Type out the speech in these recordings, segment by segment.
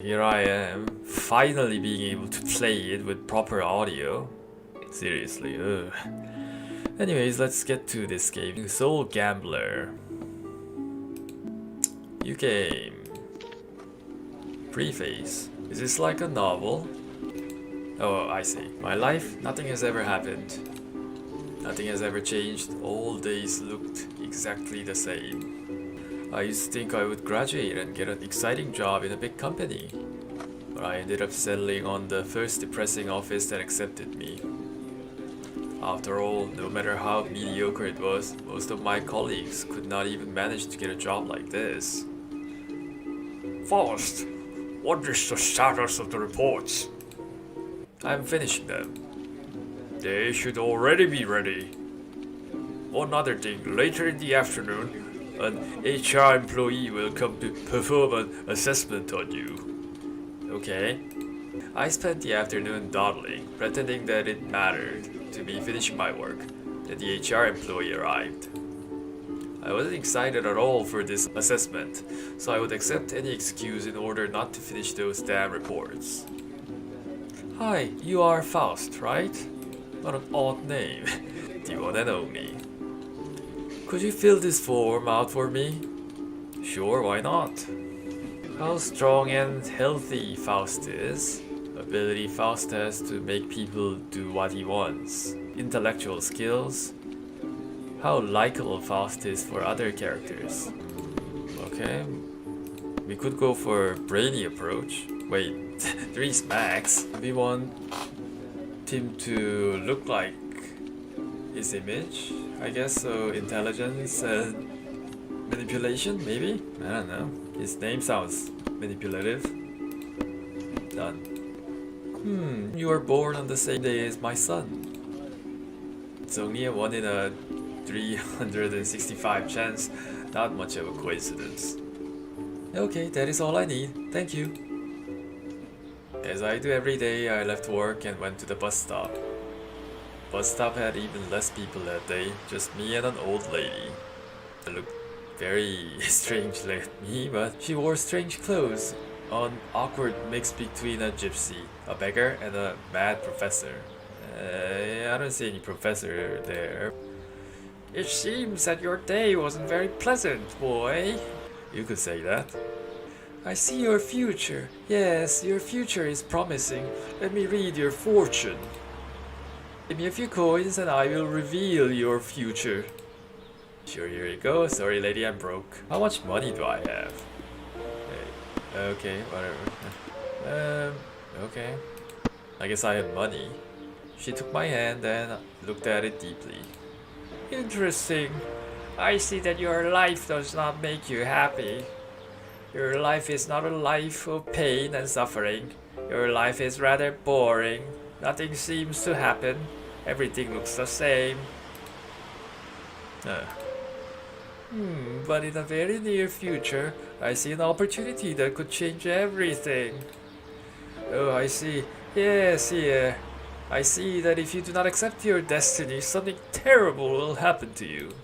Here I am, finally being able to play it with proper audio. Seriously, ugh. Anyways, let's get to this game. Soul Gambler. New game. Preface. Is this like a novel? Oh, I see. My life, nothing has ever happened. Nothing has ever changed. All days looked exactly the same. I used to think I would graduate and get an exciting job in a big company, but I ended up settling on the first depressing office that accepted me. After all, no matter how mediocre it was, most of my colleagues could not even manage to get a job like this. Faust, what is the status of the reports? I'm finishing them. They should already be ready. One other thing, later in the afternoon, an HR employee will come to perform an assessment on you. Okay. I spent the afternoon dawdling, pretending that it mattered to me finishing my work. Then the HR employee arrived. I wasn't excited at all for this assessment, so I would accept any excuse in order not to finish those damn reports. Hi, you are Faust, right? What an odd name. Do you wanna know me? Could you fill this form out for me? Sure, why not? How strong and healthy Faust is. Ability Faust has to make people do what he wants. Intellectual skills. How likable Faust is for other characters. Okay. We could go for brainy approach. Wait, 3 smacks. We want him to look like his image, I guess, so intelligence and manipulation, maybe? I don't know. His name sounds manipulative. Done. You were born on the same day as my son. It's only a 1 in a 365 chance, not much of a coincidence. Okay, that is all I need. Thank you. As I do every day, I left work and went to the bus stop. Bus stop had even less people that day, just me and an old lady. She looked very strangely at me, but she wore strange clothes, an awkward mix between a gypsy, a beggar, and a mad professor. I don't see any professor there. It seems that your day wasn't very pleasant, boy. You could say that. I see your future. Yes, your future is promising. Let me read your fortune. Give me a few coins and I will reveal your future. Sure, here you go. Sorry lady, I'm broke. How much money do I have? Okay, whatever. Okay. I guess I have money. She took my hand and looked at it deeply. Interesting. I see that your life does not make you happy. Your life is not a life of pain and suffering. Your life is rather boring. Nothing seems to happen. Everything looks the same. But in the very near future, I see an opportunity that could change everything. Oh, I see. Yes, yeah. I see that if you do not accept your destiny, something terrible will happen to you.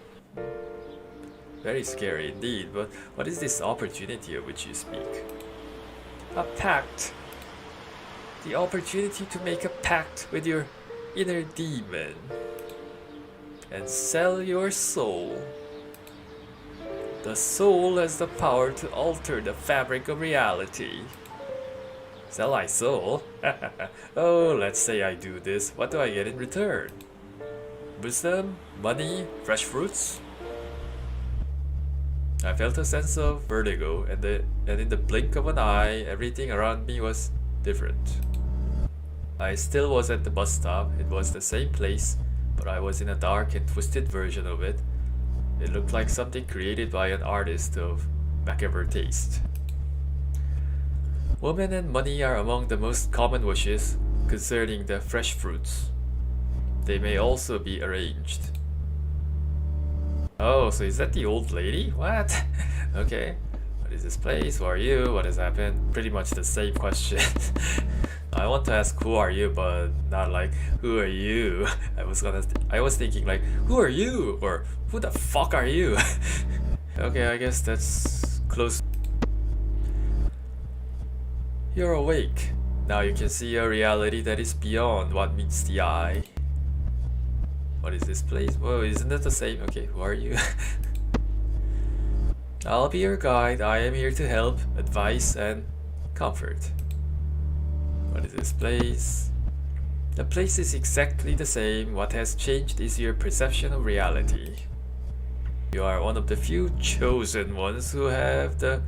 Very scary indeed, but what is this opportunity of which you speak? A pact. The opportunity to make a pact with your inner demon and sell your soul. The soul has the power to alter the fabric of reality. Sell my soul? Oh, let's say I do this. What do I get in return? Wisdom? Money? Fresh fruits? I felt a sense of vertigo, and in the blink of an eye, everything around me was different. I still was at the bus stop. It was the same place, but I was in a dark and twisted version of it. It looked like something created by an artist of macabre taste. Women and money are among the most common wishes concerning the fresh fruits. They may also be arranged. Oh, so is that the old lady? What? Okay. What is this place? Who are you? What has happened? Pretty much the same question. I want to ask who are you, but not like who are you? I was thinking like who are you? Or who the fuck are you? Okay, I guess that's close. You're awake. Now you can see a reality that is beyond what meets the eye. What is this place? Whoa, isn't that the same? Okay, who are you? I'll be your guide. I am here to help, advise, and comfort. What is this place? The place is exactly the same. What has changed is your perception of reality. You are one of the few chosen ones who have the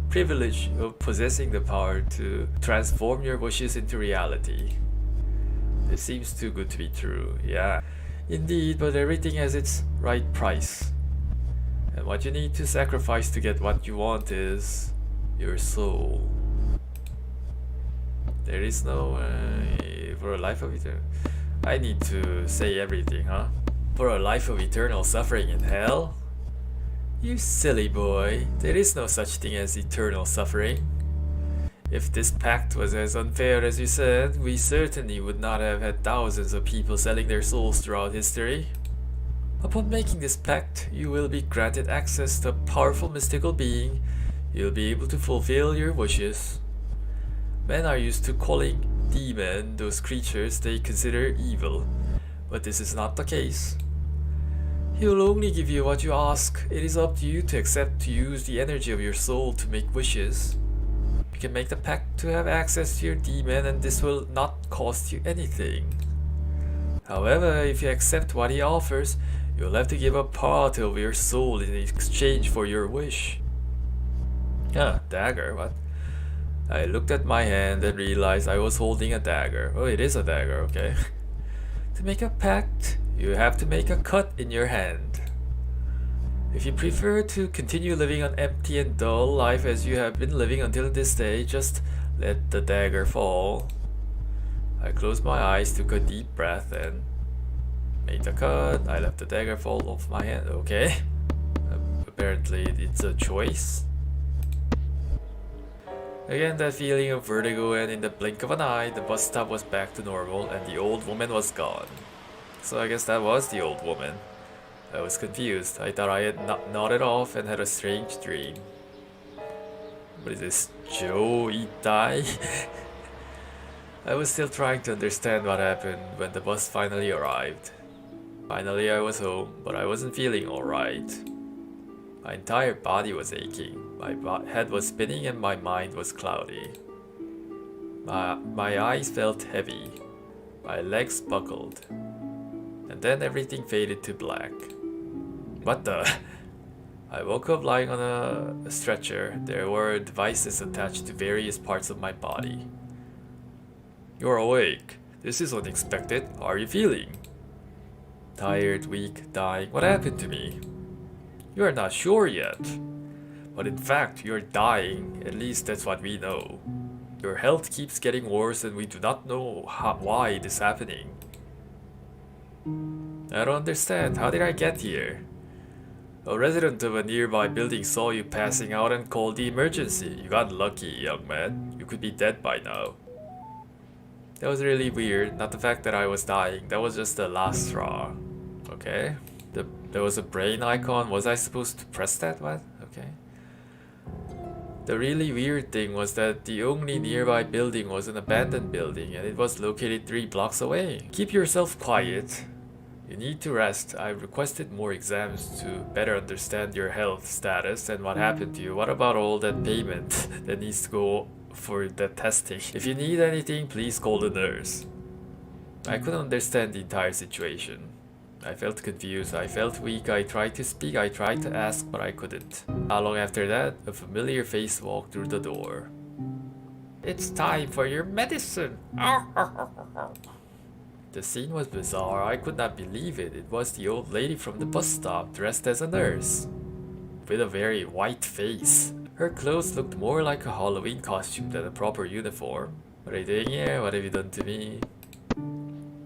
privilege of possessing the power to transform your wishes into reality. This seems too good to be true, yeah. Indeed, but everything has its right price. And what you need to sacrifice to get what you want is your soul. There is no for a life of eternal. I need to say everything, huh? For a life of eternal suffering in hell? You silly boy, there is no such thing as eternal suffering. If this pact was as unfair as you said, we certainly would not have had thousands of people selling their souls throughout history. Upon making this pact, you will be granted access to a powerful mystical being. You'll be able to fulfill your wishes. Men are used to calling demon those creatures they consider evil, but this is not the case. He will only give you what you ask. It is up to you to accept to use the energy of your soul to make wishes. You can make the pact to have access to your demon, and this will not cost you anything. However, if you accept what he offers, you'll have to give up part of your soul in exchange for your wish. Dagger, what? I looked at my hand and realized I was holding a dagger. Oh, it is a dagger, okay. To make a pact, you have to make a cut in your hand. If you prefer to continue living an empty and dull life as you have been living until this day, just let the dagger fall. I closed my eyes, took a deep breath, and made the cut. I let the dagger fall off my hand. Okay. Apparently it's a choice. Again, that feeling of vertigo, and in the blink of an eye, the bus stop was back to normal and the old woman was gone. So I guess that was the old woman. I was confused. I thought I had nodded off and had a strange dream. What is this? Joe eat die? I was still trying to understand what happened when the bus finally arrived. Finally I was home, but I wasn't feeling alright. My entire body was aching, my head was spinning and my mind was cloudy. My eyes felt heavy, my legs buckled, and then everything faded to black. What the? I woke up lying on a stretcher. There were devices attached to various parts of my body. You're awake. This is unexpected. How are you feeling? Tired, weak, dying. What happened to me? You are not sure yet. But in fact, you're dying. At least that's what we know. Your health keeps getting worse and we do not know why it is happening. I don't understand. How did I get here? A resident of a nearby building saw you passing out and called the emergency. You got lucky, young man. You could be dead by now. That was really weird. Not the fact that I was dying. That was just the last straw. Okay. There was a brain icon. Was I supposed to press that? What? Okay. The really weird thing was that the only nearby building was an abandoned building and it was located 3 blocks away. Keep yourself quiet. You need to rest. I requested more exams to better understand your health status and what happened to you. What about all that payment that needs to go for the testing? If you need anything, please call the nurse. I couldn't understand the entire situation. I felt confused, I felt weak, I tried to speak, I tried to ask, but I couldn't. Not long after that, a familiar face walked through the door. It's time for your medicine! The scene was bizarre, I could not believe it. It was the old lady from the bus stop, dressed as a nurse. With a very white face. Her clothes looked more like a Halloween costume than a proper uniform. What are you doing here? What have you done to me?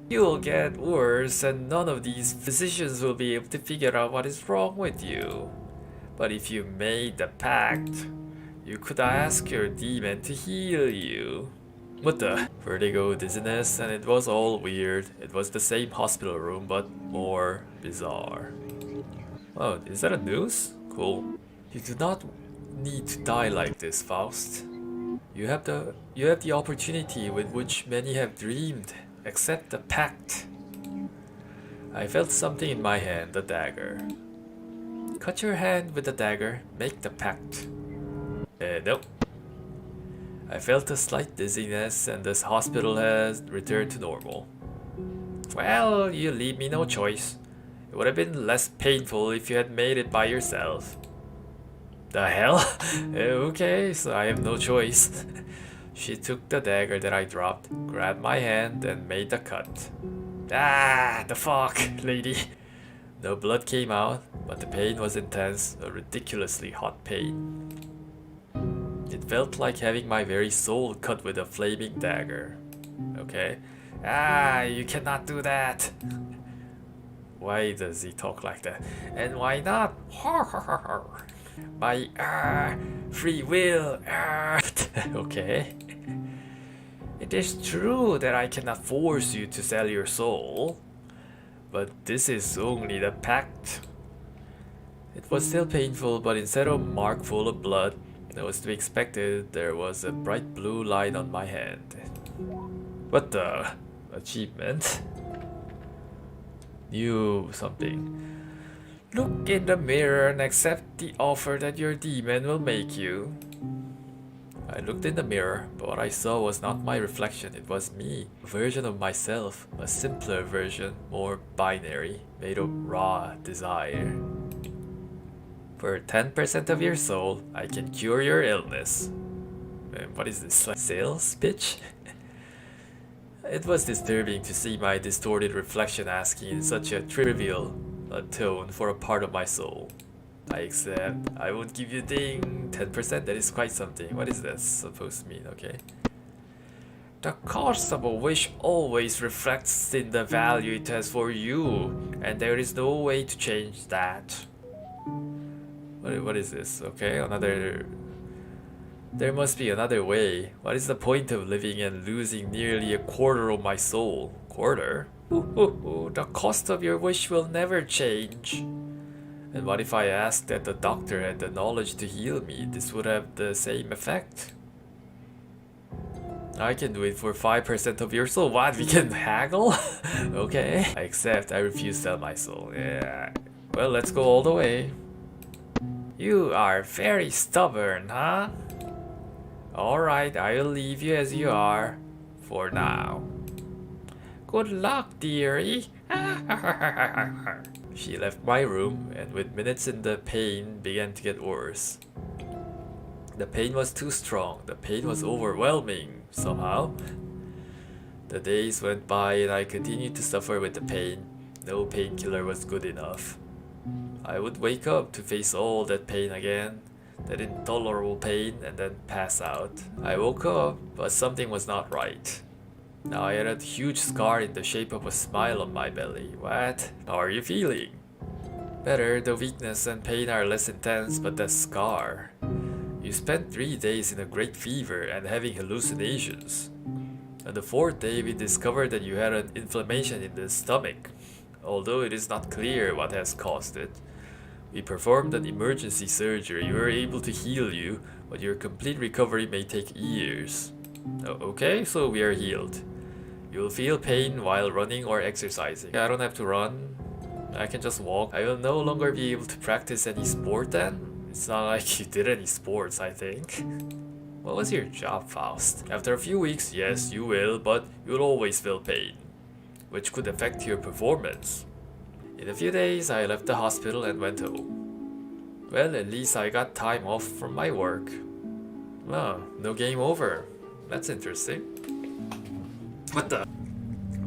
You'll get worse and none of these physicians will be able to figure out what is wrong with you. But if you made the pact, you could ask your demon to heal you. What the? Vertigo, dizziness, and it was all weird. It was the same hospital room but more bizarre. Oh, is that a noose? Cool. You do not need to die like this, Faust. You have the opportunity with which many have dreamed. Accept the pact. I felt something in my hand, the dagger. Cut your hand with the dagger, make the pact. Nope. I felt a slight dizziness and this hospital has returned to normal. Well, you leave me no choice. It would have been less painful if you had made it by yourself. The hell? Okay, so I have no choice. She took the dagger that I dropped, grabbed my hand, and made the cut. Ah, the fuck, lady. No blood came out, but the pain was intense, a ridiculously hot pain. It felt like having my very soul cut with a flaming dagger. Okay? Ah, you cannot do that. Why does he talk like that? And why not? My free will. Okay. It is true that I cannot force you to sell your soul, but this is only the pact. It was still painful, but instead of a mark full of blood that was to be expected, there was a bright blue line on my hand. What the? Achievement? New something. Look in the mirror and accept the offer that your demon will make you. I looked in the mirror, but what I saw was not my reflection, it was me. A version of myself, a simpler version, more binary, made of raw desire. For 10% of your soul, I can cure your illness. Man, what is this, like sales pitch? It was disturbing to see my distorted reflection asking in such a trivial tone for a part of my soul. I accept. I won't give you ding 10%, that is quite something. What is that supposed to mean? Okay. The cost of a wish always reflects in the value it has for you, and there is no way to change that. What is this? Okay, another... There must be another way. What is the point of living and losing nearly a quarter of my soul? Quarter? The cost of your wish will never change. And what if I asked that the doctor had the knowledge to heal me? This would have the same effect. I can do it for 5% of your soul. What? We can haggle? Okay. I accept. I refuse to sell my soul. Yeah. Well, let's go all the way. You are very stubborn, huh? Alright, I'll leave you as you are. For now. Good luck, dearie. She left my room, and with minutes in the pain began to get worse. The pain was too strong. The pain was overwhelming, somehow. The days went by and I continued to suffer with the pain. No painkiller was good enough. I would wake up to face all that pain again, that intolerable pain, and then pass out. I woke up, but something was not right. Now I had a huge scar in the shape of a smile on my belly. What? How are you feeling? Better, the weakness and pain are less intense, but the scar. You spent 3 days in a great fever and having hallucinations. On the 4th day, we discovered that you had an inflammation in the stomach. Although it is not clear what has caused it. We performed an emergency surgery. We were able to heal you, but your complete recovery may take years. Okay, so we are healed. You will feel pain while running or exercising. I don't have to run. I can just walk. I will no longer be able to practice any sport then. It's not like you did any sports, I think. What was your job, Faust? After a few weeks, yes, you will, but you'll always feel pain, which could affect your performance. In a few days, I left the hospital and went home. Well, at least I got time off from my work. Oh, no game over. That's interesting. What the?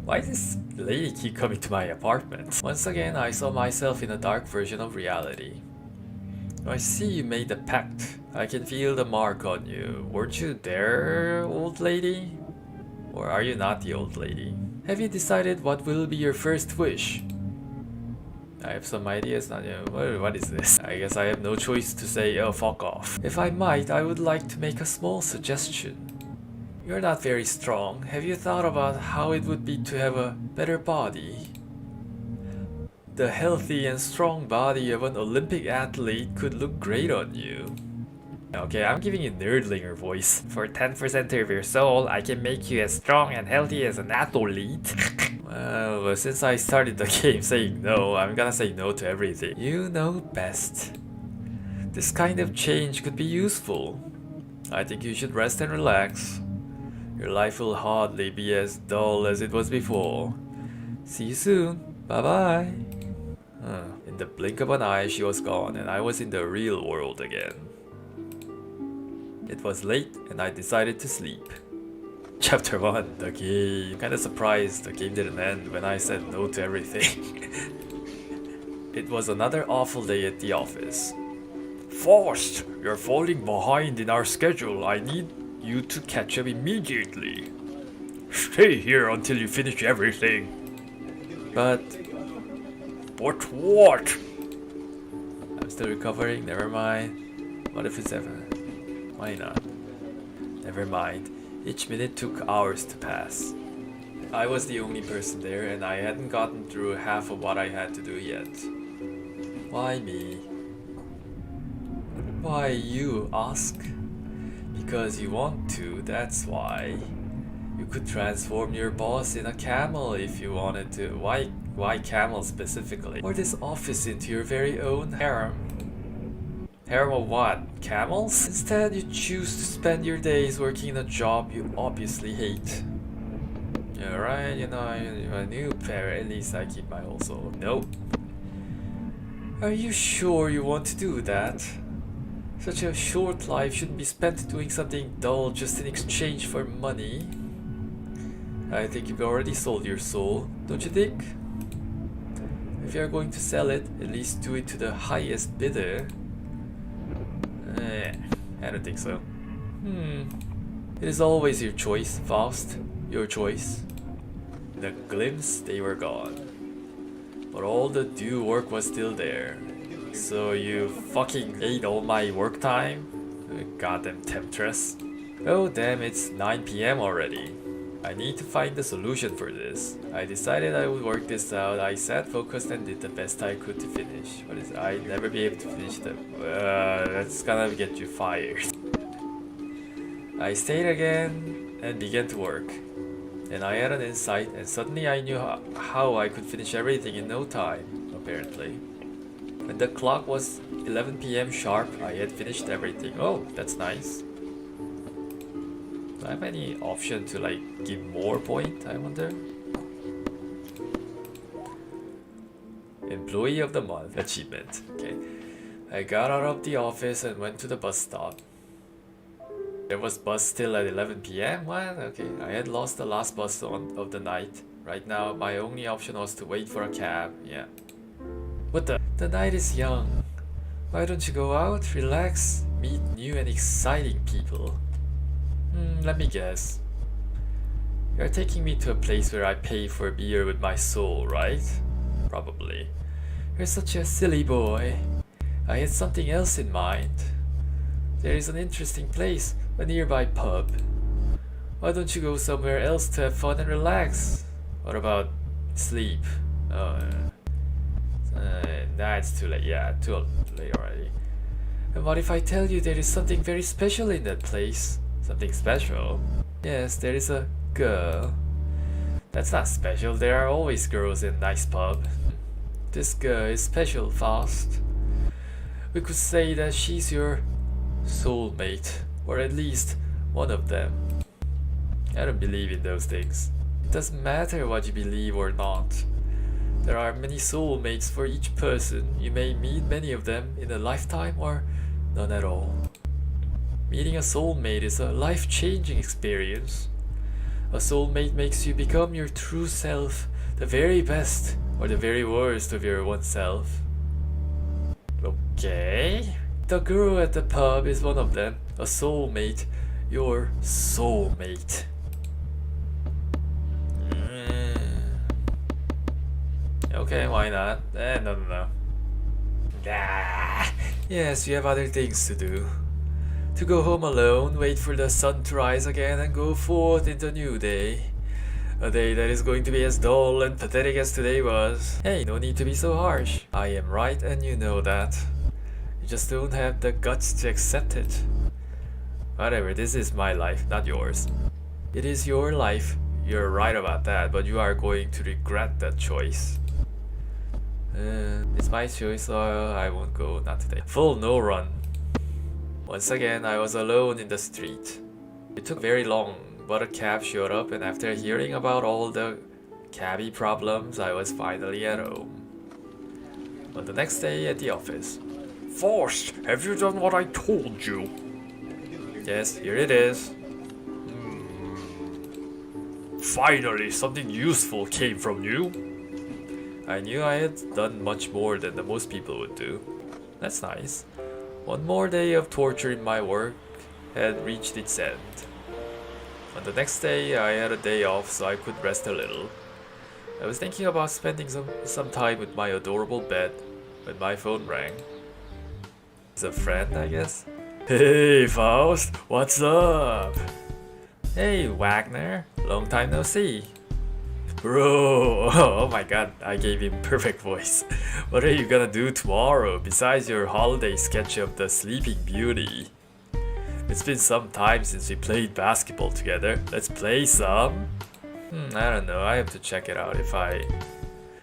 Why does this lady keep coming to my apartment? Once again, I saw myself in a dark version of reality. I see you made a pact. I can feel the mark on you. Weren't you there, old lady? Or are you not the old lady? Have you decided what will be your first wish? I have some ideas now. What is this? I guess I have no choice to say, oh, fuck off. If I might, I would like to make a small suggestion. You're not very strong. Have you thought about how it would be to have a better body? The healthy and strong body of an Olympic athlete could look great on you. Okay, I'm giving you nerdlinger voice. For 10% of your soul, I can make you as strong and healthy as an athlete. Well, since I started the game saying no, I'm gonna say no to everything. You know best. This kind of change could be useful. I think you should rest and relax. Your life will hardly be as dull as it was before. See you soon. Bye-bye. In the blink of an eye, she was gone, and I was in the real world again. It was late, and I decided to sleep. Chapter 1, the game. Kinda surprised the game didn't end when I said no to everything. It was another awful day at the office. Faust, you're falling behind in our schedule. I need you to catch up immediately. Stay here until you finish everything. But what? I'm still recovering, never mind. What if it's ever? Why not? Never mind. Each minute took hours to pass. I was the only person there and I hadn't gotten through half of what I had to do yet. Why me? Why you ask? Because you want to, that's why. You could transform your boss in a camel if you wanted to. Why camel specifically? Or this office into your very own harem. Harem of what? Camels? Instead, you choose to spend your days working in a job you obviously hate. Yeah, right, you know, I'm a new parent, at least I keep my whole soul. Nope. Are you sure you want to do that? Such a short life shouldn't be spent doing something dull just in exchange for money. I think you've already sold your soul, don't you think? If you're going to sell it, at least do it to the highest bidder. I don't think so. It is always your choice, Faust. Your choice. In a glimpse, they were gone. But all the due work was still there. So you fucking ate all my work time? Goddamn temptress. Oh damn, it's 9 PM already. I need to find the solution for this. I decided I would work this out. I sat focused and did the best I could to finish. What is it? I'd never be able to finish them. That's gonna get you fired. I stayed again and began to work. And I had an insight and suddenly I knew how I could finish everything in no time, apparently. When the clock was 11 PM sharp, I had finished everything. Oh, that's nice. Do I have any option to like give more point, I wonder? Employee of the month achievement. Okay. I got out of the office and went to the bus stop. There was bus still at 11 PM? What? Okay. I had lost the last bus of the night. Right now, my only option was to wait for a cab. Yeah. What the? The night is young. Why don't you go out, relax, meet new and exciting people? Let me guess. You're taking me to a place where I pay for beer with my soul, right? Probably. You're such a silly boy. I had something else in mind. There is an interesting place, a nearby pub. Why don't you go somewhere else to have fun and relax? What about sleep? Nah, it's too late. Yeah, too late already. And what if I tell you there is something very special in that place? Something special? Yes, there is a girl. That's not special. There are always girls in nice pub. This girl is special, Faust. We could say that she's your soulmate, or at least one of them. I don't believe in those things. It doesn't matter what you believe or not. There are many soulmates for each person. You may meet many of them in a lifetime or none at all. Meeting a soulmate is a life-changing experience. A soulmate makes you become your true self, the very best or the very worst of your oneself. Okay. The girl at the pub is one of them. A soulmate. Your soulmate. Okay, why not? No. Yes, you have other things to do. To go home alone, wait for the sun to rise again and go forth into a new day. A day that is going to be as dull and pathetic as today was. Hey, no need to be so harsh. I am right and you know that. You just don't have the guts to accept it. Whatever, this is my life, not yours. It is your life, you're right about that, but you are going to regret that choice. It's my choice, so I won't go, not today. Full no run. Once again, I was alone in the street. It took very long, but a cab showed up, and after hearing about all the cabbie problems, I was finally at home. On the next day at the office. Faust, have you done what I told you? Yes, here it is. Finally, something useful came from you. I knew I had done much more than most people would do. That's nice. One more day of torture in my work had reached its end. On the next day, I had a day off so I could rest a little. I was thinking about spending some time with my adorable pet when my phone rang. It's a friend, I guess. Hey, Faust, what's up? Hey, Wagner. Long time no see. Bro, Oh my god, I gave him perfect voice. What are you gonna do tomorrow besides your holiday sketch of the Sleeping Beauty? It's been some time since we played basketball together. Let's play some? I don't know, I have to check it out if I...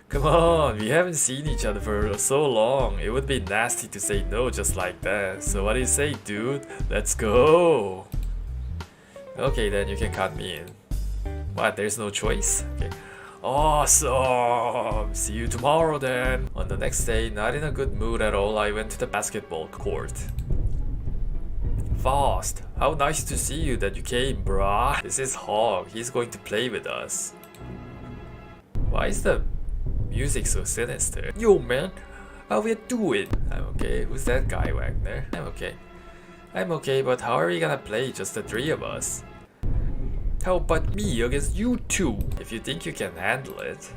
Come on, we haven't seen each other for so long. It would be nasty to say no just like that. So what do you say, dude? Let's go! Okay, then you can count me in. What, there's no choice? Okay. Awesome! See you tomorrow then! On the next day, not in a good mood at all, I went to the basketball court. Faust, how nice to see you that you came, brah. This is Hog, he's going to play with us. Why is the music so sinister? Yo man, how we doing? I'm okay. Who's that guy, Wagner? I'm okay, but how are we gonna play just the three of us? How about me against you two? If you think you can handle it.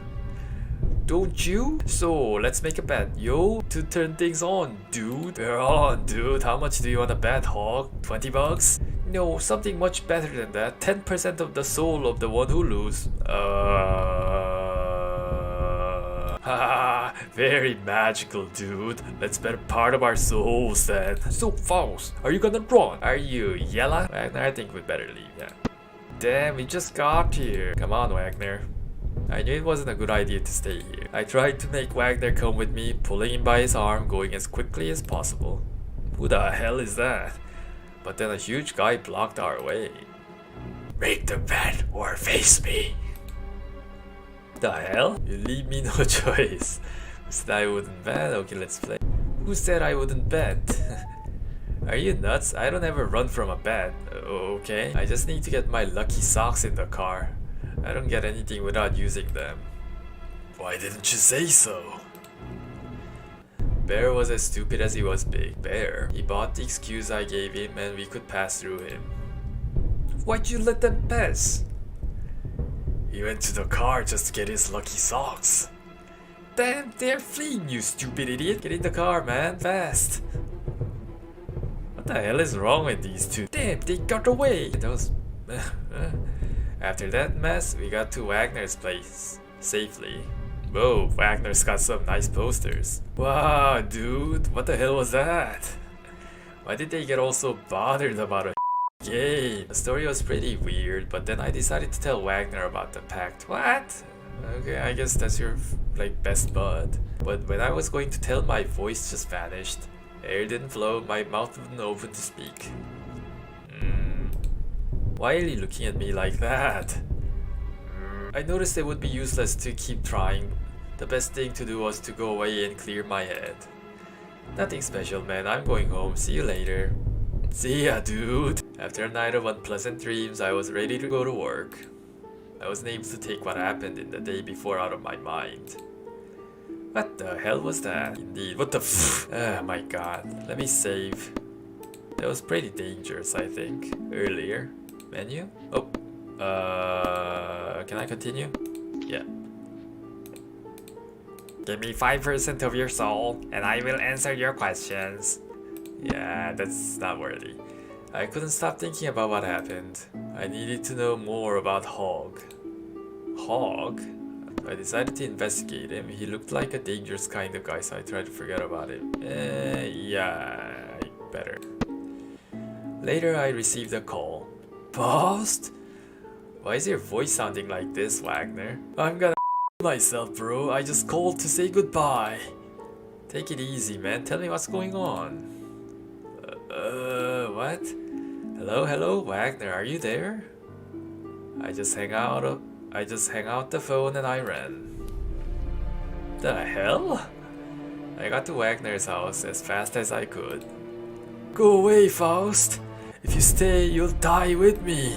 Don't you? So, let's make a bet, yo, to turn things on, dude. We're on, dude. How much do you wanna bet, Hog? 20 bucks? No, something much better than that. 10% of the soul of the one who loses. Haha, very magical, dude. Let's bet a part of our souls then. So Faust, are you gonna run? Are you Yella? Wagner, I think we'd better leave, yeah. Damn, we just got here. Come on, Wagner. I knew it wasn't a good idea to stay here. I tried to make Wagner come with me, pulling him by his arm, going as quickly as possible. Who the hell is that? But then a huge guy blocked our way. Make the bet or face me. The hell? You leave me no choice. Who said I wouldn't bet? Okay, let's play. Who said I wouldn't bet? Are you nuts? I don't ever run from a bet. Okay, I just need to get my lucky socks in the car. I don't get anything without using them. Why didn't you say so? Bear was as stupid as he was big. Bear. He bought the excuse I gave him and we could pass through him. Why'd you let them pass? He went to the car just to get his lucky socks. Damn, they're fleeing, you stupid idiot. Get in the car, man, fast. What the hell is wrong with these two? Damn, they got away. Those... After that mess, we got to Wagner's place safely. Whoa, Wagner's got some nice posters. Wow, dude, what the hell was that? Why did they get all so bothered about a game? The story was pretty weird, but then I decided to tell Wagner about the pact. What? Okay, I guess that's your, best bud. But when I was going to tell, my voice just vanished. Air didn't flow, my mouth wouldn't open to speak. Why are you looking at me like that? I noticed it would be useless to keep trying. The best thing to do was to go away and clear my head. Nothing special, man. I'm going home. See you later. See ya, dude. After a night of unpleasant dreams, I was ready to go to work. I wasn't able to take what happened in the day before out of my mind. What the hell was that? Indeed, what the oh my god. Let me save. That was pretty dangerous, I think. Earlier. Menu? Oh. Can I continue? Yeah. Give me 5% of your soul, and I will answer your questions. Yeah, that's not worthy. I couldn't stop thinking about what happened. I needed to know more about Hog. Hog? I decided to investigate him. He looked like a dangerous kind of guy, so I tried to forget about him. Yeah, I better. Later, I received a call. Faust? Why is your voice sounding like this, Wagner? I'm gonna myself, bro. I just called to say goodbye. Take it easy, man. Tell me what's going on. What? Hello, Wagner. Are you there? I just hang out the phone and I ran. The hell? I got to Wagner's house as fast as I could. Go away, Faust. If you stay, you'll die with me.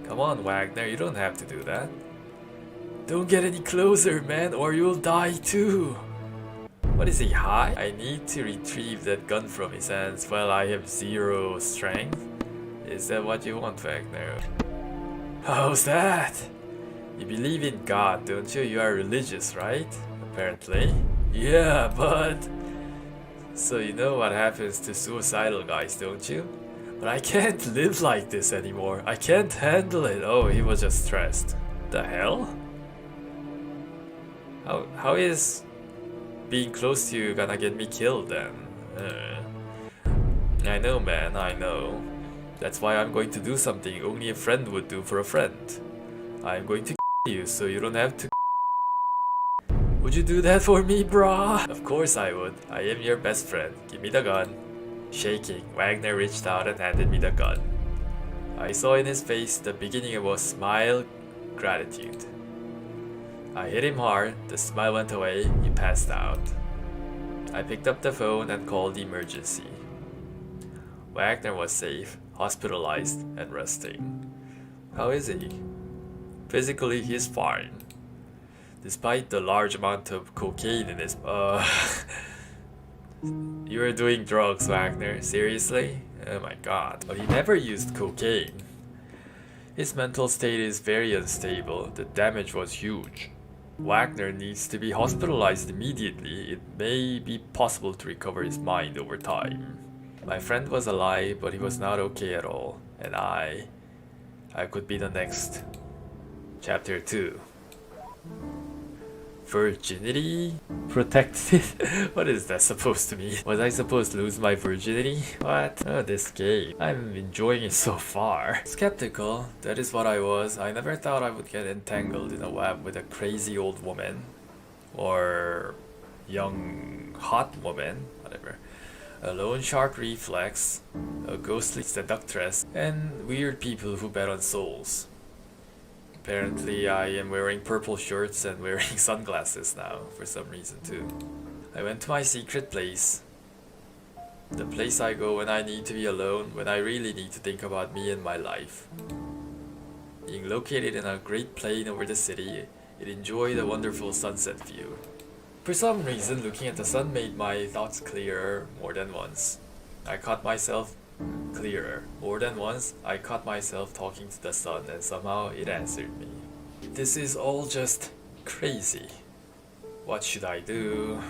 Come on, Wagner, you don't have to do that. Don't get any closer, man, or you'll die too. What is he, high? I need to retrieve that gun from his hands while I have 0 strength. Is that what you want, Wagner? How's that? You believe in God, don't you? You are religious, right? Apparently. Yeah, but... So you know what happens to suicidal guys, don't you? But I can't live like this anymore. I can't handle it. Oh, he was just stressed. The hell? How is being close to you gonna get me killed then? I know, man, I know. That's why I'm going to do something only a friend would do for a friend. I'm going to you so you don't have to. Would you do that for me, brah? Of course I would. I am your best friend. Give me the gun. Shaking, Wagner reached out and handed me the gun. I saw in his face the beginning of a smile, gratitude. I hit him hard, the smile went away, he passed out. I picked up the phone and called the emergency. Wagner was safe, hospitalized, and resting. How is he? Physically, he's fine. Despite the large amount of cocaine in his... You were doing drugs, Wagner. Seriously? Oh my god. But he never used cocaine. His mental state is very unstable. The damage was huge. Wagner needs to be hospitalized immediately. It may be possible to recover his mind over time. My friend was alive, but he was not okay at all. And I could be the next. Chapter 2. Virginity? Protected? What is that supposed to mean? Was I supposed to lose my virginity? What? Oh, this game. I'm enjoying it so far. Skeptical, that is what I was. I never thought I would get entangled in a web with a crazy old woman. Or young, hot woman. Whatever. A loan shark reflex. A ghostly seductress. And weird people who bet on souls. Apparently I am wearing purple shirts and wearing sunglasses now, for some reason too. I went to my secret place. The place I go when I need to be alone, when I really need to think about me and my life. Being located in a great plain over the city, it enjoyed a wonderful sunset view. For some reason, looking at the sun made my thoughts clearer more than once. I caught myself clearer. More than once, I caught myself talking to the sun and somehow it answered me. This is all just crazy. What should I do?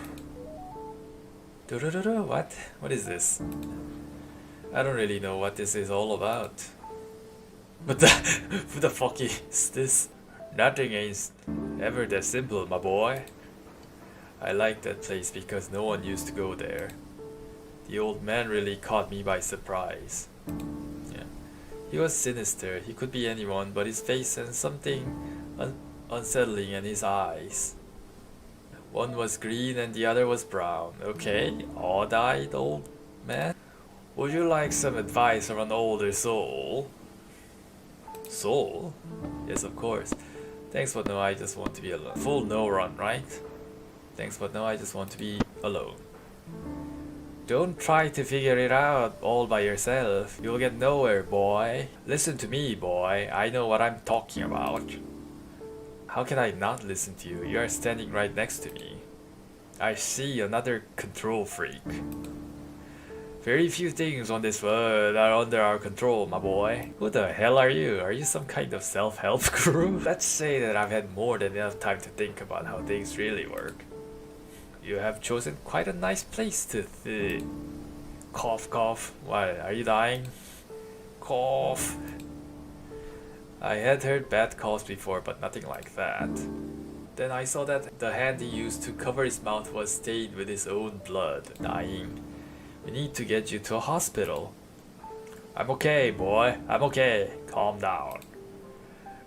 What? What is this? I don't really know what this is all about. But who the fuck is this? Nothing is ever that simple, my boy. I like that place because no one used to go there. The old man really caught me by surprise. Yeah. He was sinister. He could be anyone, but his face and something unsettling in his eyes. One was green and the other was brown. Okay, odd-eyed old man. Would you like some advice from an older soul? Soul? Yes, of course. Thanks, but no, I just want to be alone. Full no run, right? Thanks, but no, I just want to be alone. Don't try to figure it out all by yourself. You'll get nowhere, boy. Listen to me, boy. I know what I'm talking about. How can I not listen to you? You are standing right next to me. I see another control freak. Very few things on this world are under our control, my boy. Who the hell are you? Are you some kind of self-help guru? Let's say that I've had more than enough time to think about how things really work. You have chosen quite a nice place to cough, cough. What, are you dying? Cough. I had heard bad coughs before, but nothing like that. Then I saw that the hand he used to cover his mouth was stained with his own blood. Dying. We need to get you to a hospital. I'm okay, boy. I'm okay. Calm down.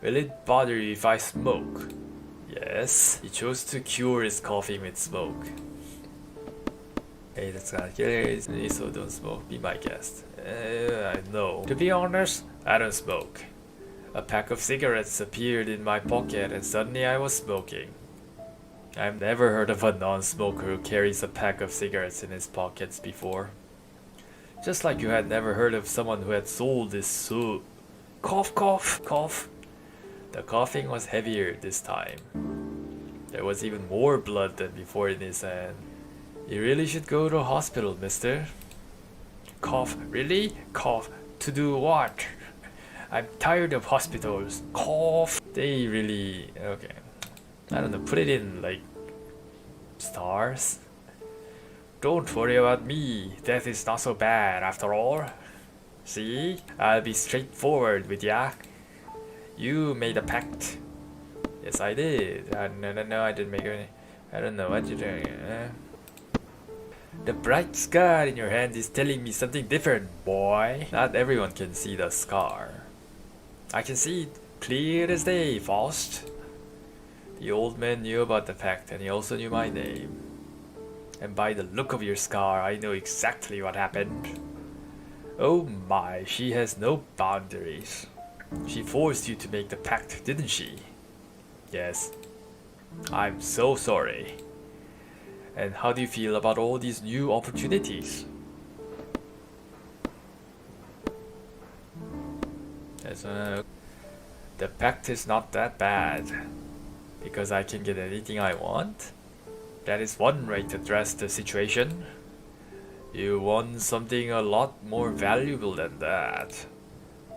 Will it bother you if I smoke? Yes. He chose to cure his coughing with smoke. Hey, that's not killer, so don't smoke. Be my guest. No. To be honest, I don't smoke. A pack of cigarettes appeared in my pocket and suddenly I was smoking. I've never heard of a non-smoker who carries a pack of cigarettes in his pockets before. Just like you had never heard of someone who had sold this cough, cough, cough. The coughing was heavier this time. There was even more blood than before in his hand. You really should go to a hospital, mister. Cough, really? Cough, to do what? I'm tired of hospitals. Cough. They really... okay. I don't know, put it in like... stars? Don't worry about me. Death is not so bad after all. See? I'll be straightforward with ya. You made a pact. Yes, I did. No, I didn't make any... I don't know what you're doing. The bright scar in your hand is telling me something different, boy. Not everyone can see the scar. I can see it clear as day, Faust. The old man knew about the pact and he also knew my name. And by the look of your scar, I know exactly what happened. Oh my, she has no boundaries. She forced you to make the pact, didn't she? Yes. I'm so sorry. And how do you feel about all these new opportunities? The pact is not that bad. Because I can get anything I want? That is one way to address the situation. You want something a lot more valuable than that.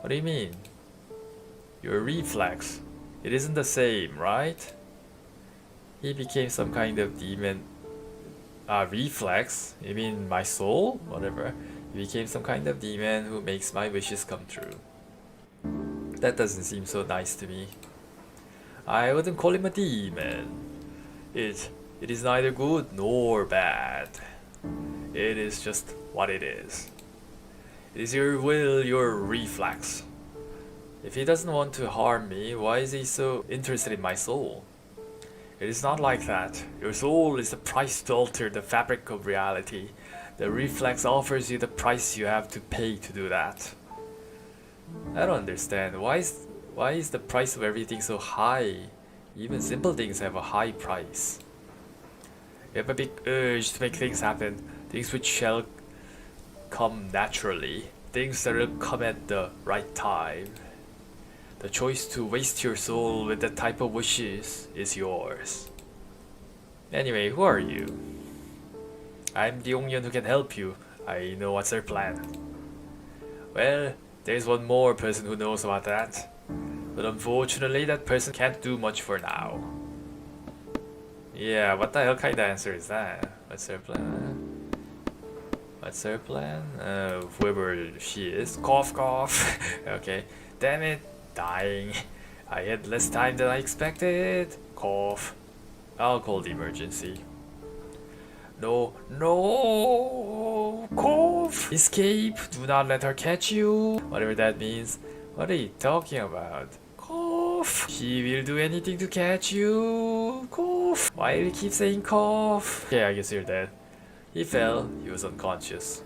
What do you mean? Your reflex. It isn't the same, right? He became some kind of demon. Reflex? You mean my soul? Whatever. He became some kind of demon who makes my wishes come true. That doesn't seem so nice to me. I wouldn't call him a demon. It is neither good nor bad. It is just what it is. It is your will, your reflex. If he doesn't want to harm me, why is he so interested in my soul? It is not like that. Your soul is the price to alter the fabric of reality. The reflex offers you the price you have to pay to do that. I don't understand. Why is the price of everything so high? Even simple things have a high price. You have a big urge to make things happen. Things which shall come naturally. Things that will come at the right time. The choice to waste your soul with that type of wishes is yours. Anyway, who are you? I'm the only one who can help you. I know what's their plan. Well, there's one more person who knows about that. But unfortunately, that person can't do much for now. Yeah, what the hell kind of answer is that? What's their plan? What's their plan? Whoever she is. Cough, cough. Okay. Damn it. Dying. I had less time than I expected. Cough. I'll call the emergency. No. Cough. Escape. Do not let her catch you. Whatever that means. What are you talking about? Cough. She will do anything to catch you. Cough. Why do you keep saying cough? Okay, I guess you're dead. He fell. He was unconscious.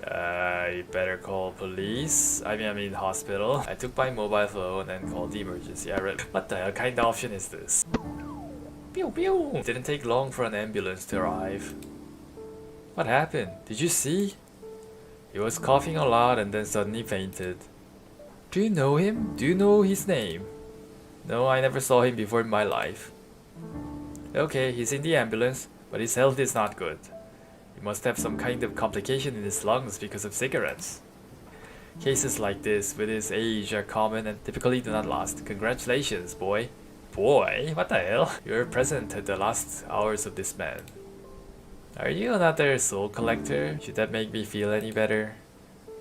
You better call police. I mean hospital. I took my mobile phone and called the emergency. What the hell kind of option is this? Pew pew. It didn't take long for an ambulance to arrive. What happened? Did you see? He was coughing a lot and then suddenly fainted. Do you know him? Do you know his name? No, I never saw him before in my life. Okay, he's in the ambulance, but his health is not good. He must have some kind of complication in his lungs because of cigarettes. Cases like this with his age are common and typically do not last. Congratulations, boy. Boy? What the hell? You're present at the last hours of this man. Are you another soul collector? Should that make me feel any better?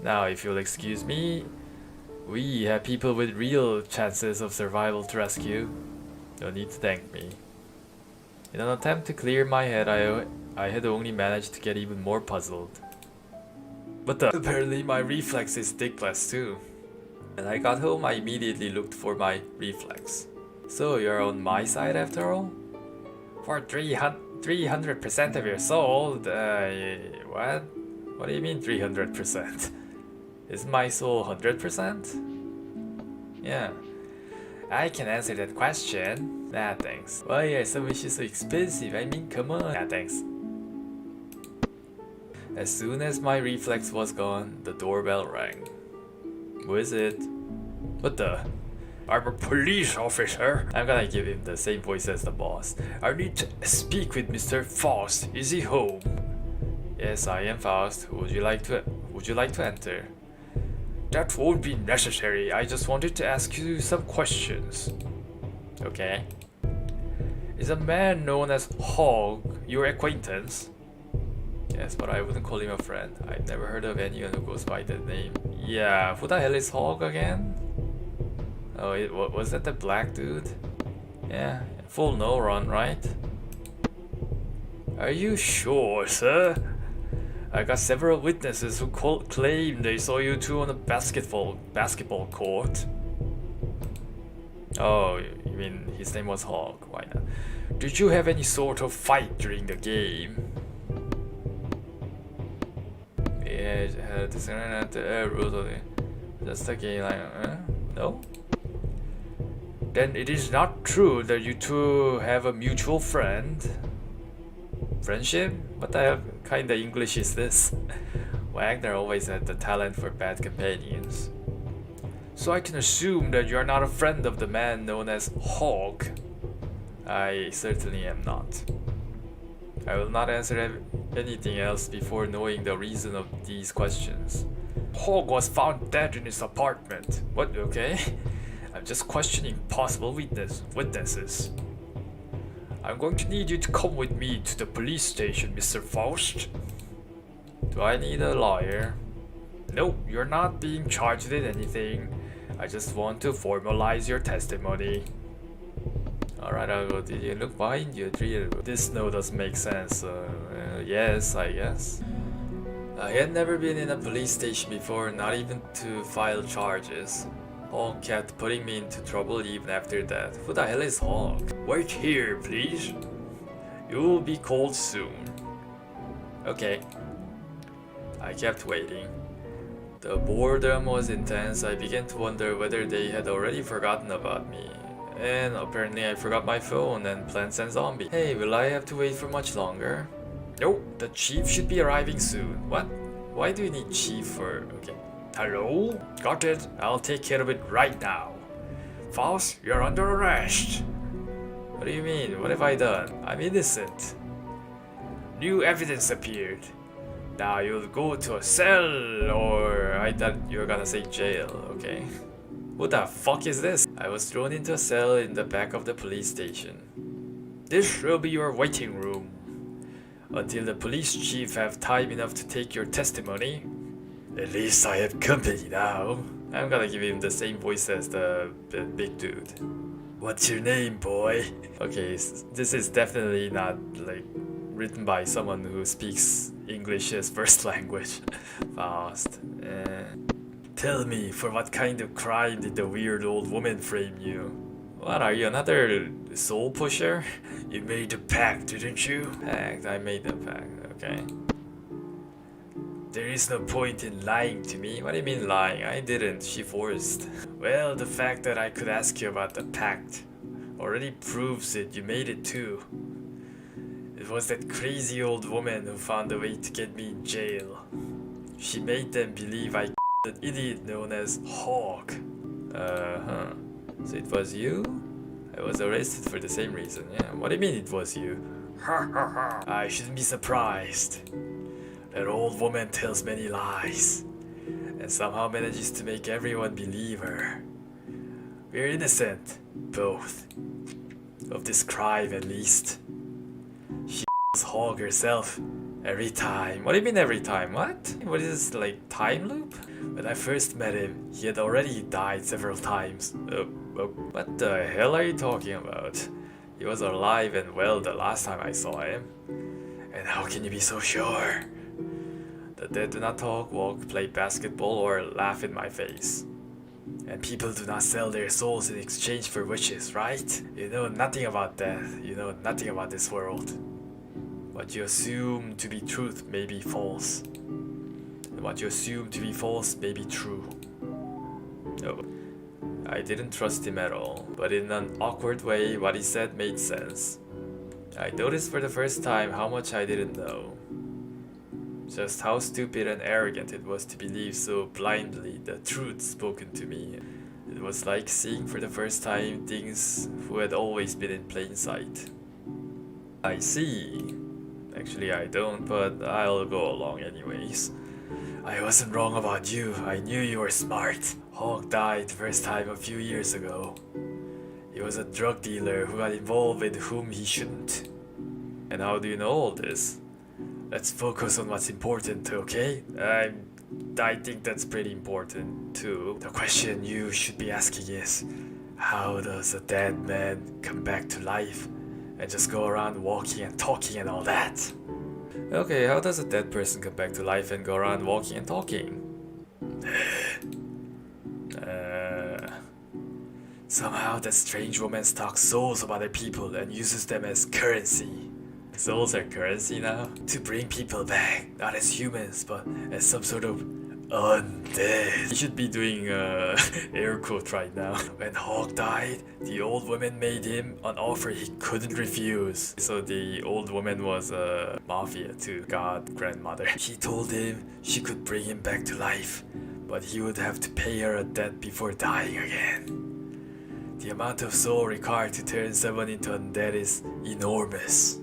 Now, if you'll excuse me, we have people with real chances of survival to rescue. No need to thank me. In an attempt to clear my head, I had only managed to get even more puzzled. But apparently my reflex is dickless too. When I got home, I immediately looked for my reflex. So you're on my side after all? For 300% of your soul? What? What do you mean 300%? Isn't my soul 100%? Yeah. I can answer that question. Nah, thanks. Why are some wishes so expensive? I mean, come on. Nah, thanks. As soon as my reflex was gone, the doorbell rang. Who is it? What the? I'm a police officer. I'm gonna give him the same voice as the boss. I need to speak with Mr. Faust. Is he home? Yes, I am Faust. Would you like to enter? That won't be necessary. I just wanted to ask you some questions. Okay. Is a man known as Hog your acquaintance? Yes, but I wouldn't call him a friend. I've never heard of anyone who goes by that name. Yeah, who the hell is Hog again? Oh, was that the black dude? Yeah, full no run, right? Are you sure, sir? I got several witnesses who claim they saw you two on a basketball court. Oh, you mean his name was Hog? Why not? Did you have any sort of fight during the game? Yeah, just the game. No. Then it is not true that you two have a mutual friend. Friendship? What the kind of English is this? Wagner always had the talent for bad companions. So I can assume that you are not a friend of the man known as Hog. I certainly am not. I will not answer anything else before knowing the reason of these questions. Hog was found dead in his apartment. What? Okay. I'm just questioning possible witnesses. I'm going to need you to come with me to the police station, Mr. Faust. Do I need a lawyer? No, you're not being charged with anything. I just want to formalize your testimony. Alright, I'll go. Did you look behind you? This note doesn't make sense. Yes, I guess. I had never been in a police station before, not even to file charges. Hog kept putting me into trouble even after that. Who the hell is Hog? Wait here, please. You will be called soon. Okay. I kept waiting. The boredom was intense. I began to wonder whether they had already forgotten about me. And apparently I forgot my phone and Plants and Zombie. Hey, will I have to wait for much longer? Nope, the chief should be arriving soon. What? Why do you need chief for... Okay. Hello? Got it. I'll take care of it right now. Faust, you're under arrest. What do you mean? What have I done? I'm innocent. New evidence appeared. Now you'll go to a cell, or I thought you were gonna say jail, okay? Who the fuck is this? I was thrown into a cell in the back of the police station. This will be your waiting room. Until the police chief have time enough to take your testimony. At least I have company now. I'm gonna give him the same voice as the big dude. What's your name, boy? Okay, this is definitely not like written by someone who speaks English as first language. Fast. Tell me, for what kind of crime did the weird old woman frame you? What, are you another soul pusher? You made a pact, didn't you? Pact? I made a pact, okay. There is no point in lying to me. What do you mean lying? I didn't, she forced. Well, the fact that I could ask you about the pact already proves it. You made it too. It was that crazy old woman who found a way to get me in jail. She made them believe I an idiot known as Hawk. So it was you? I was arrested for the same reason, yeah. What do you mean it was you? Ha ha ha. I shouldn't be surprised. That old woman tells many lies and somehow manages to make everyone believe her. We're innocent, both, of this crime at least. She Hog herself every time. What do you mean every time? What? What is this, like time loop? When I first met him, he had already died several times. What the hell are you talking about? He was alive and well the last time I saw him. And how can you be so sure? The dead do not talk, walk, play basketball, or laugh in my face. And people do not sell their souls in exchange for wishes, right? You know nothing about death. You know nothing about this world. What you assume to be truth may be false. And what you assume to be false may be true. No. I didn't trust him at all, but in an awkward way, what he said made sense. I noticed for the first time how much I didn't know. Just how stupid and arrogant it was to believe so blindly the truth spoken to me. It was like seeing for the first time things who had always been in plain sight. I see. Actually, I don't, but I'll go along anyways. I wasn't wrong about you. I knew you were smart. Hawk died the first time a few years ago. He was a drug dealer who got involved with whom he shouldn't. And how do you know all this? Let's focus on what's important, okay? I think that's pretty important too. The question you should be asking is, how does a dead man come back to life and just go around walking and talking and all that? Okay, how does a dead person come back to life and go around walking and talking? Somehow that strange woman stocks souls of other people and uses them as currency. Souls are currency now? To bring people back, not as humans, but as some sort of undead. You should be doing air quote right now. When Hawk died, the old woman made him an offer he couldn't refuse. So the old woman was a mafia to god grandmother. She told him she could bring him back to life, but he would have to pay her a debt before dying again. The amount of soul required to turn someone into undead is enormous.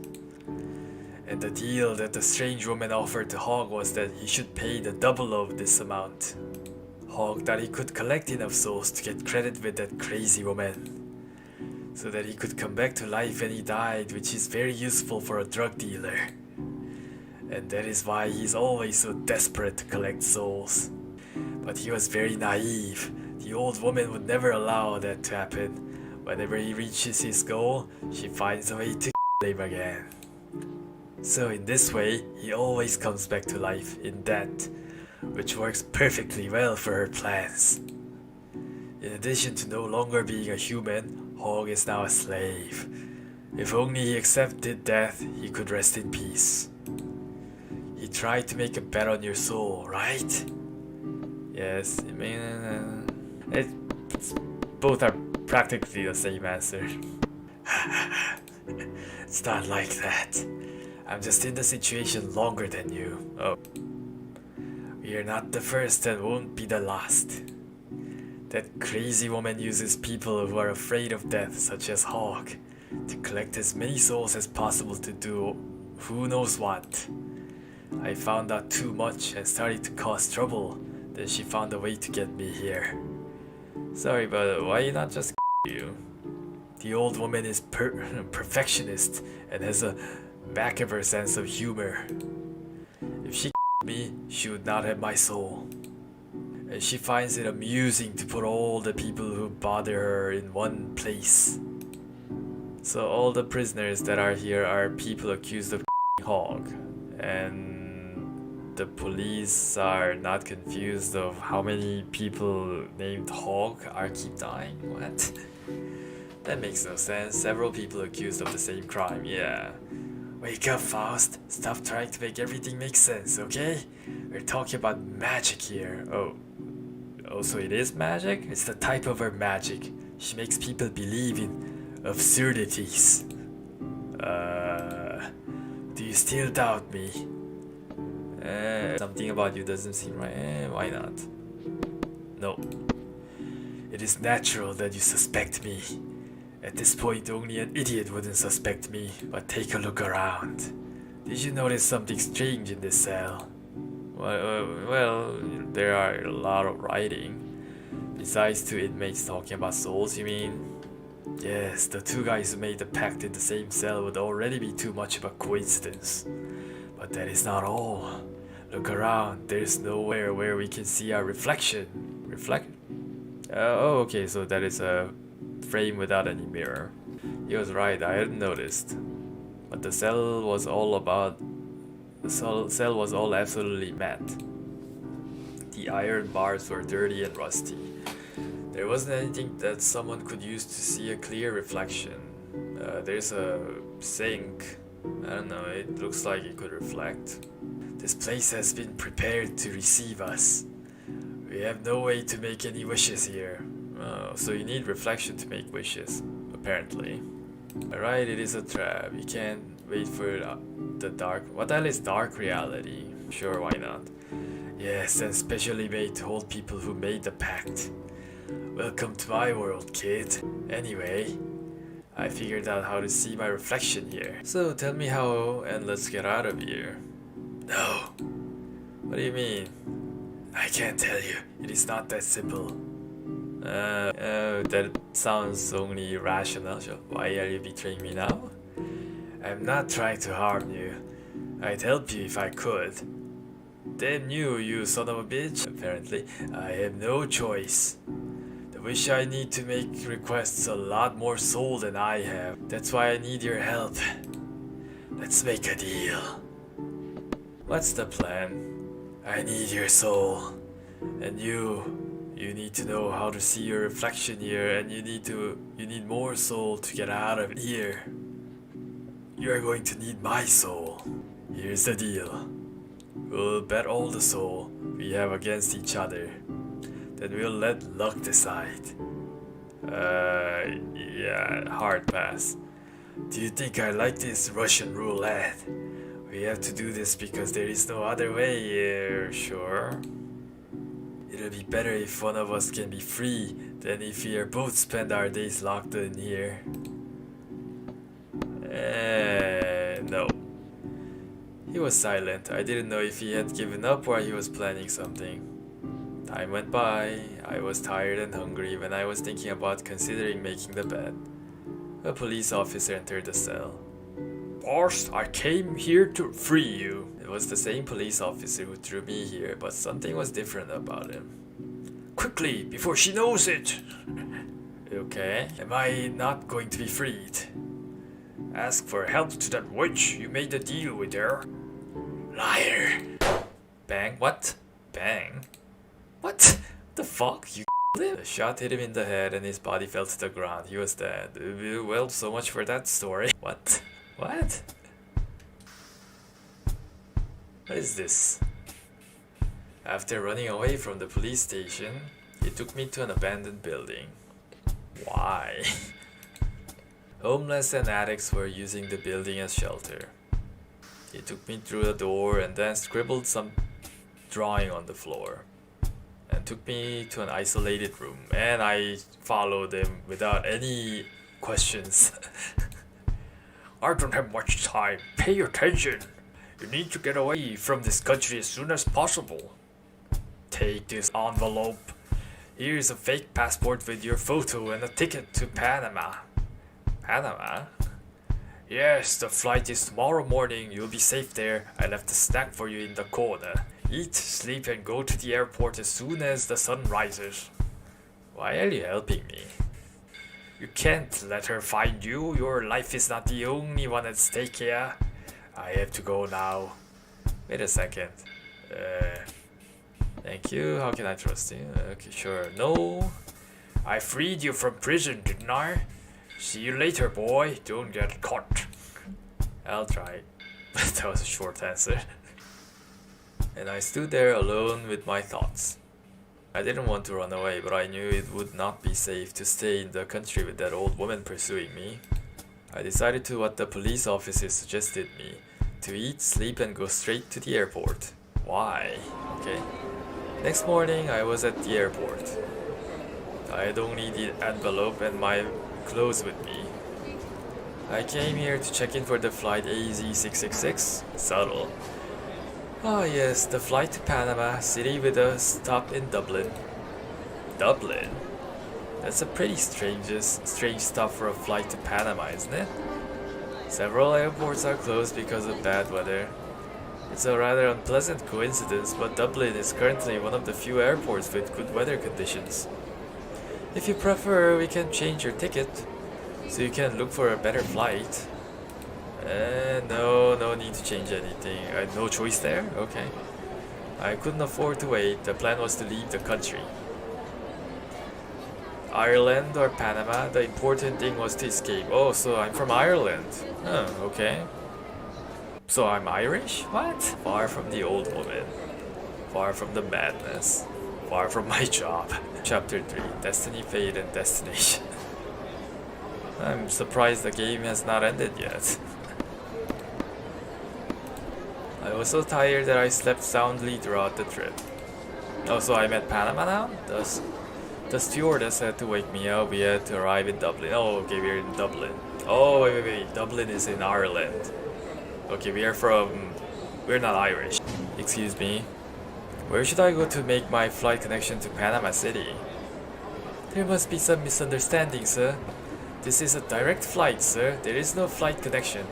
And the deal that the strange woman offered to Hawk was that he should pay the double of this amount. Hawk thought he could collect enough souls to get credit with that crazy woman, so that he could come back to life when he died, which is very useful for a drug dealer. And that is why he's always so desperate to collect souls. But he was very naive. The old woman would never allow that to happen. Whenever he reaches his goal, she finds a way to kill him again. So in this way, he always comes back to life in death, which works perfectly well for her plans. In addition to no longer being a human, Hawk is now a slave. If only he accepted death, he could rest in peace. He tried to make a bet on your soul, right? Yes, I mean, both are practically the same answer. It's not like that. I'm just in the situation longer than you. Oh. We are not the first and won't be the last. That crazy woman uses people who are afraid of death, such as Hawk, to collect as many souls as possible to do who knows what. I found out too much and started to cause trouble. Then she found a way to get me here. Sorry, but why not just you? The old woman is perfectionist and has a back of her sense of humor. If she me, she would not have my soul. And she finds it amusing to put all the people who bother her in one place. So all the prisoners that are here are people accused of Hawk. And the police are not confused of how many people named Hawk are keep dying? What? That makes no sense. Several people accused of the same crime, yeah. Wake up, Faust. Stop trying to make everything make sense, okay? We're talking about magic here. Oh, so it is magic? It's the type of her magic. She makes people believe in absurdities. Do you still doubt me? Something about you doesn't seem right. Why not? No. It is natural that you suspect me. At this point, only an idiot wouldn't suspect me, but take a look around. Did you notice something strange in this cell? Well, there are a lot of writing. Besides two inmates talking about souls, you mean? Yes, the two guys who made the pact in the same cell would already be too much of a coincidence. But that is not all. Look around, there's nowhere where we can see our reflection. Okay, so that is a frame without any mirror. He was right, I hadn't noticed. But the cell was all absolutely matte. The iron bars were dirty and rusty. There wasn't anything that someone could use to see a clear reflection. There's a sink. I don't know, it looks like it could reflect. This place has been prepared to receive us. We have no way to make any wishes here. Oh, so you need reflection to make wishes, apparently. Alright, it is a trap. You can't wait for the dark. What the hell is dark reality? Sure, why not? Yes, and specially made to hold people who made the pact. Welcome to my world, kid. Anyway, I figured out how to see my reflection here. So tell me how and let's get out of here. No. What do you mean? I can't tell you. It is not that simple. That sounds only irrational. So why are you betraying me now? I'm not trying to harm you. I'd help you if I could. Damn you son of a bitch. Apparently, I have no choice. The wish I need to make requests a lot more soul than I have. That's why I need your help. Let's make a deal. What's the plan? I need your soul. And you need to know how to see your reflection here, and you need more soul to get out of here. You're going to need my soul. Here's the deal. We'll bet all the soul we have against each other. Then we'll let luck decide. Yeah, hard pass. Do you think I like this Russian roulette? We have to do this because there is no other way here, sure. It'll be better if one of us can be free than if we are both spend our days locked in here. No. He was silent. I didn't know if he had given up or he was planning something. Time went by. I was tired and hungry when I was thinking about considering making the bet. A police officer entered the cell. Boss, I came here to free you. It was the same police officer who threw me here, but something was different about him. Quickly, before she knows it! Okay. Am I not going to be freed? Ask for help to that witch you made a deal with her. Liar! Bang. What? Bang? What? The fuck? You him? The shot hit him in the head and his body fell to the ground. He was dead. Well, so much for that story. What? What? What is this? After running away from the police station, he took me to an abandoned building. Why? Homeless and addicts were using the building as shelter. He took me through the door and then scribbled some drawing on the floor and took me to an isolated room, and I followed him without any questions. I don't have much time. Pay attention. You need to get away from this country as soon as possible. Take this envelope. Here's a fake passport with your photo and a ticket to Panama. Panama? Yes, the flight is tomorrow morning. You'll be safe there. I left a snack for you in the corner. Eat, sleep, and go to the airport as soon as the sun rises. Why are you helping me? You can't let her find you. Your life is not the only one at stake here. I have to go now. Wait a second. Thank you. How can I trust you? Okay, sure. No. I freed you from prison, didn't I? See you later, boy. Don't get caught. I'll try. That was a short answer. And I stood there alone with my thoughts. I didn't want to run away, but I knew it would not be safe to stay in the country with that old woman pursuing me. I decided to what the police officer suggested me, to eat, sleep, and go straight to the airport. Why? Okay. Next morning, I was at the airport. I had only the envelope and my clothes with me. I came here to check in for the flight AZ666. Subtle. Ah yes, the flight to Panama City with a stop in Dublin. Dublin? That's a pretty strange stop for a flight to Panama, isn't it? Several airports are closed because of bad weather. It's a rather unpleasant coincidence, but Dublin is currently one of the few airports with good weather conditions. If you prefer, we can change your ticket so you can look for a better flight. No need to change anything. No choice there? Okay. I couldn't afford to wait. The plan was to leave the country. Ireland or Panama, the important thing was to escape. Oh, so I'm from Ireland. Huh, okay. So I'm Irish? What? Far from the old woman. Far from the madness. Far from my job. Chapter 3, Destiny, Fate, and Destination. I'm surprised the game has not ended yet. I was so tired that I slept soundly throughout the trip. Oh, so I'm at Panama now? The stewardess had to wake me up. We had to arrive in Dublin. Oh, okay, we're in Dublin. Oh, wait. Dublin is in Ireland. Okay, we're not Irish. Excuse me. Where should I go to make my flight connection to Panama City? There must be some misunderstanding, sir. This is a direct flight, sir. There is no flight connection.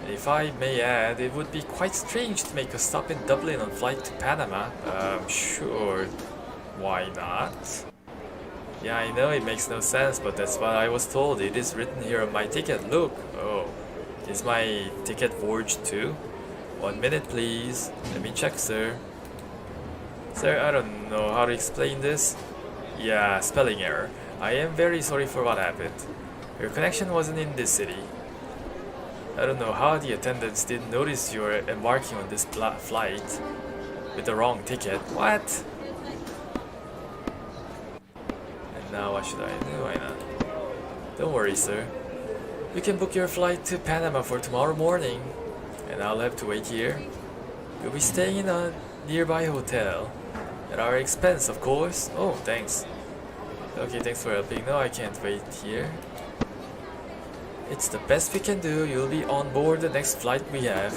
If I may add, it would be quite strange to make a stop in Dublin on flight to Panama. Sure. Why not? Yeah, I know it makes no sense, but that's what I was told. It is written here on my ticket. Look. Oh. Is my ticket forged too? 1 minute, please. Let me check, sir. Sir, I don't know how to explain this. Yeah, spelling error. I am very sorry for what happened. Your connection wasn't in this city. I don't know how the attendants didn't notice you were embarking on this flight with the wrong ticket. What? And now what should I do? Why not? Don't worry, sir. You can book your flight to Panama for tomorrow morning, and I'll have to wait here. You'll be staying in a nearby hotel. At our expense, of course. Oh, thanks. Okay, thanks for helping. No, I can't wait here. It's the best we can do. You'll be on board the next flight we have.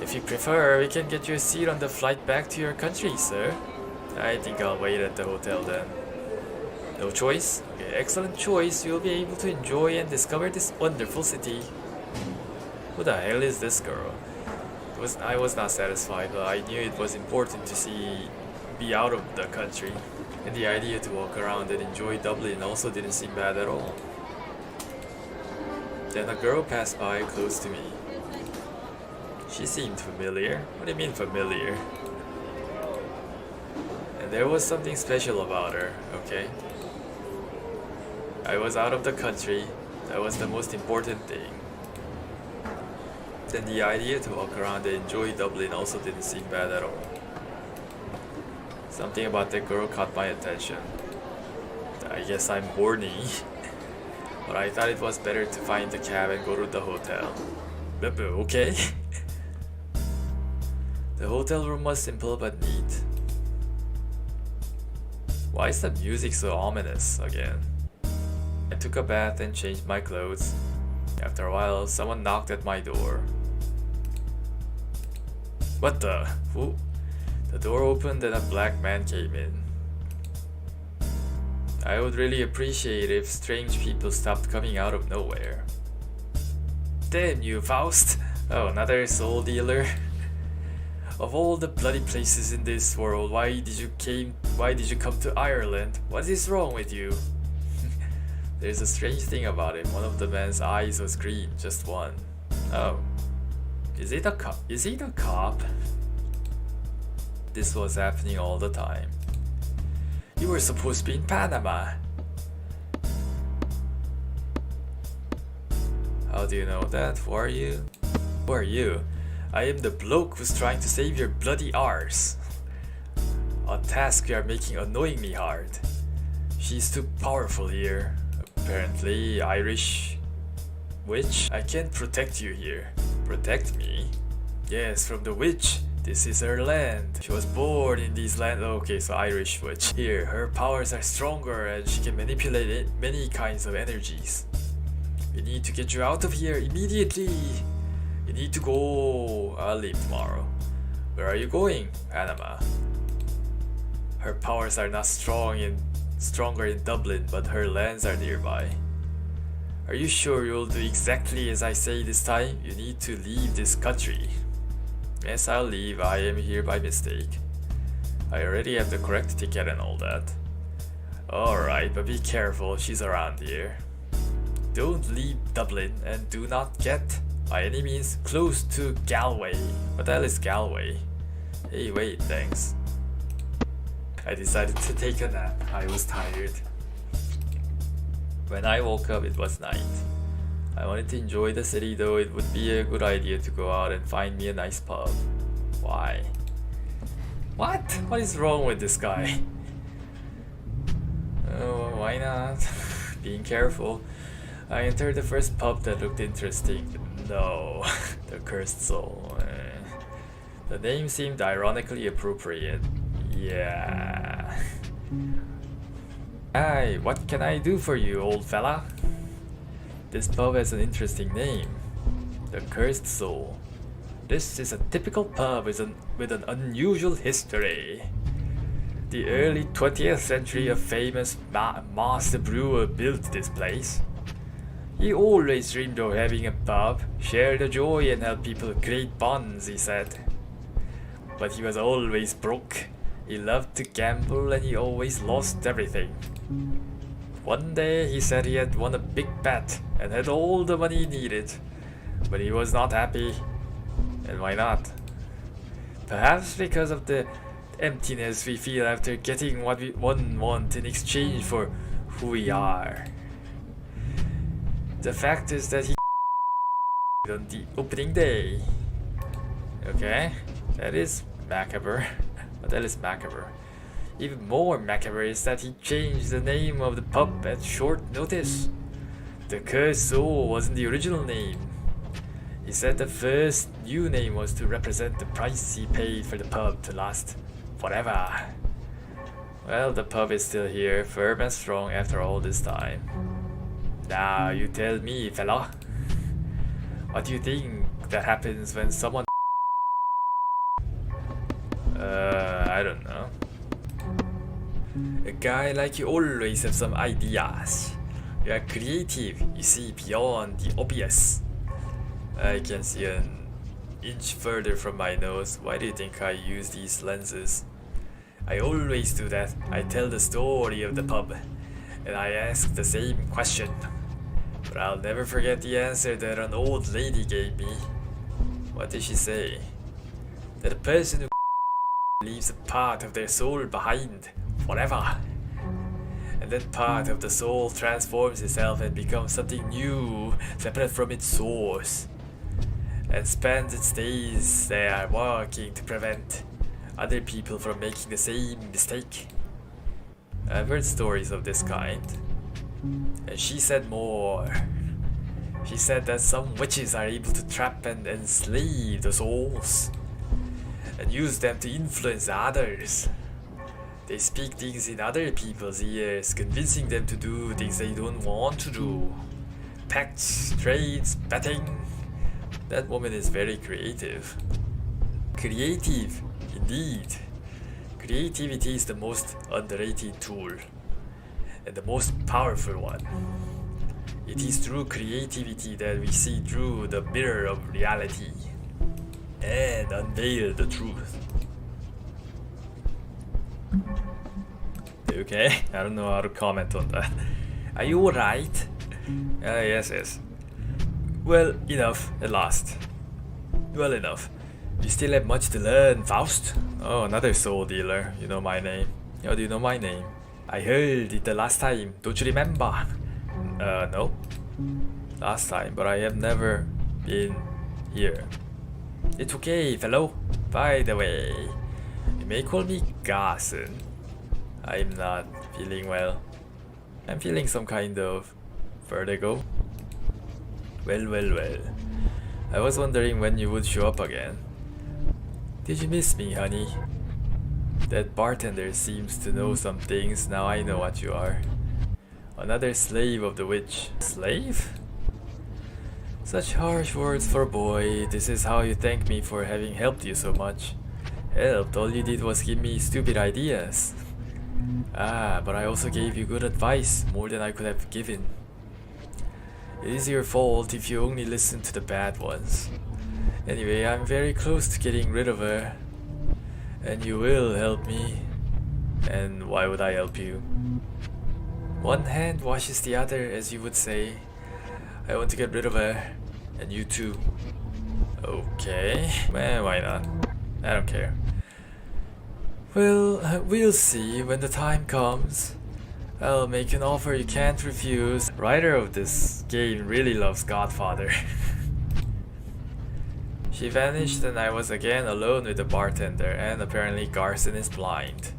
If you prefer, we can get you a seat on the flight back to your country, sir. I think I'll wait at the hotel then. No choice? Okay, excellent choice. You'll be able to enjoy and discover this wonderful city. Who the hell is this girl? I was not satisfied, but I knew it was important to be out of the country. And the idea to walk around and enjoy Dublin also didn't seem bad at all. Then a girl passed by close to me. She seemed familiar. What do you mean familiar? And there was something special about her, okay? I was out of the country. That was the most important thing. Then the idea to walk around and enjoy Dublin also didn't seem bad at all. Something about that girl caught my attention. I guess I'm horny. But I thought it was better to find the cab and go to the hotel. Okay. The hotel room was simple but neat. Why is the music so ominous again? I took a bath and changed my clothes. After a while, someone knocked at my door. What the? Who? The door opened and a black man came in. I would really appreciate if strange people stopped coming out of nowhere. Damn you, Faust! Oh, another soul dealer? Of all the bloody places in this world, why did you come to Ireland? What is wrong with you? There's a strange thing about him. One of the man's eyes was green, just one. Oh. Is it a cop? Is he the cop? This was happening all the time. You were supposed to be in Panama. How do you know that? Who are you? Who are you? I am the bloke who's trying to save your bloody arse. A task you are making annoyingly hard. She's too powerful here. Apparently, Irish witch. I can't protect you here. Protect me? Yes, from the witch. This is her land. She was born in these lands. Okay, so Irish witch. Here, her powers are stronger and she can manipulate many kinds of energies. We need to get you out of here immediately. You need to go. I'll leave tomorrow. Where are you going? Panama. Her powers are not stronger in Dublin, but her lands are nearby. Are you sure you'll do exactly as I say this time? You need to leave this country. Yes, I'll leave. I am here by mistake. I already have the correct ticket and all that. Alright, but be careful, she's around here. Don't leave Dublin and do not get, by any means, close to Galway. What the hell is Galway? Hey, wait, thanks. I decided to take a nap. I was tired. When I woke up, it was night. I wanted to enjoy the city, though it would be a good idea to go out and find me a nice pub. Why? What? What is wrong with this guy? Oh, why not? Being careful. I entered the first pub that looked interesting. No, the Cursed Soul. The name seemed ironically appropriate. Yeah. Hi, what can I do for you, old fella? This pub has an interesting name. The Cursed Soul. This is a typical pub with an unusual history. The early 20th century, a famous master brewer built this place. He always dreamed of having a pub, share the joy and help people create bonds, he said. But he was always broke. He loved to gamble and he always lost everything. One day he said he had won a big bet and had all the money he needed. But he was not happy. And why not? Perhaps because of the emptiness we feel after getting what we want in exchange for who we are. The fact is that he on the opening day. Okay, that is macabre. But that is macabre. Even more macabre is that he changed the name of the pub at short notice. The Cursed Soul wasn't the original name. He said the first new name was to represent the price he paid for the pub to last forever. Well, the pub is still here, firm and strong after all this time. Now you tell me, fella. What do you think that happens when someone I don't know. A guy like you always have some ideas. You are creative, you see beyond the obvious. I can see an inch further from my nose. Why do you think I use these lenses? I always do that. I tell the story of the pub and I ask the same question. But I'll never forget the answer that an old lady gave me. What did she say? That a person who leaves a part of their soul behind forever. And that part of the soul transforms itself and becomes something new, separate from its source. And spends its days there working to prevent other people from making the same mistake. I've heard stories of this kind. And she said more. She said that some witches are able to trap and enslave the souls and use them to influence others. They speak things in other people's ears, convincing them to do things they don't want to do. Pacts, trades, betting. That woman is very creative. Creative, indeed. Creativity is the most underrated tool and the most powerful one. It is through creativity that we see through the mirror of reality and unveil the truth. Okay, I don't know how to comment on that. Are you alright? Yes. Well, enough, at last. Well enough. You still have much to learn, Faust. Oh, another soul dealer. You know my name. How do you know my name? I heard it the last time. Don't you remember? No. Last time, but I have never been here. It's okay, fellow. By the way, you may call me Garson. I'm not feeling well. I'm feeling some kind of vertigo. Well. I was wondering when you would show up again. Did you miss me, honey? That bartender seems to know some things. Now I know what you are. Another slave of the witch. Slave? Such harsh words for a boy. This is how you thank me for having helped you so much. Helped? All you did was give me stupid ideas. Ah, but I also gave you good advice, more than I could have given. It is your fault if you only listen to the bad ones. Anyway, I'm very close to getting rid of her. And you will help me. And why would I help you? One hand washes the other, as you would say. I want to get rid of her, and you too. Okay, well, why not? I don't care. Well, we'll see when the time comes. I'll make an offer you can't refuse. Writer of this game really loves Godfather. She vanished and I was again alone with the bartender, and apparently Garson is blind.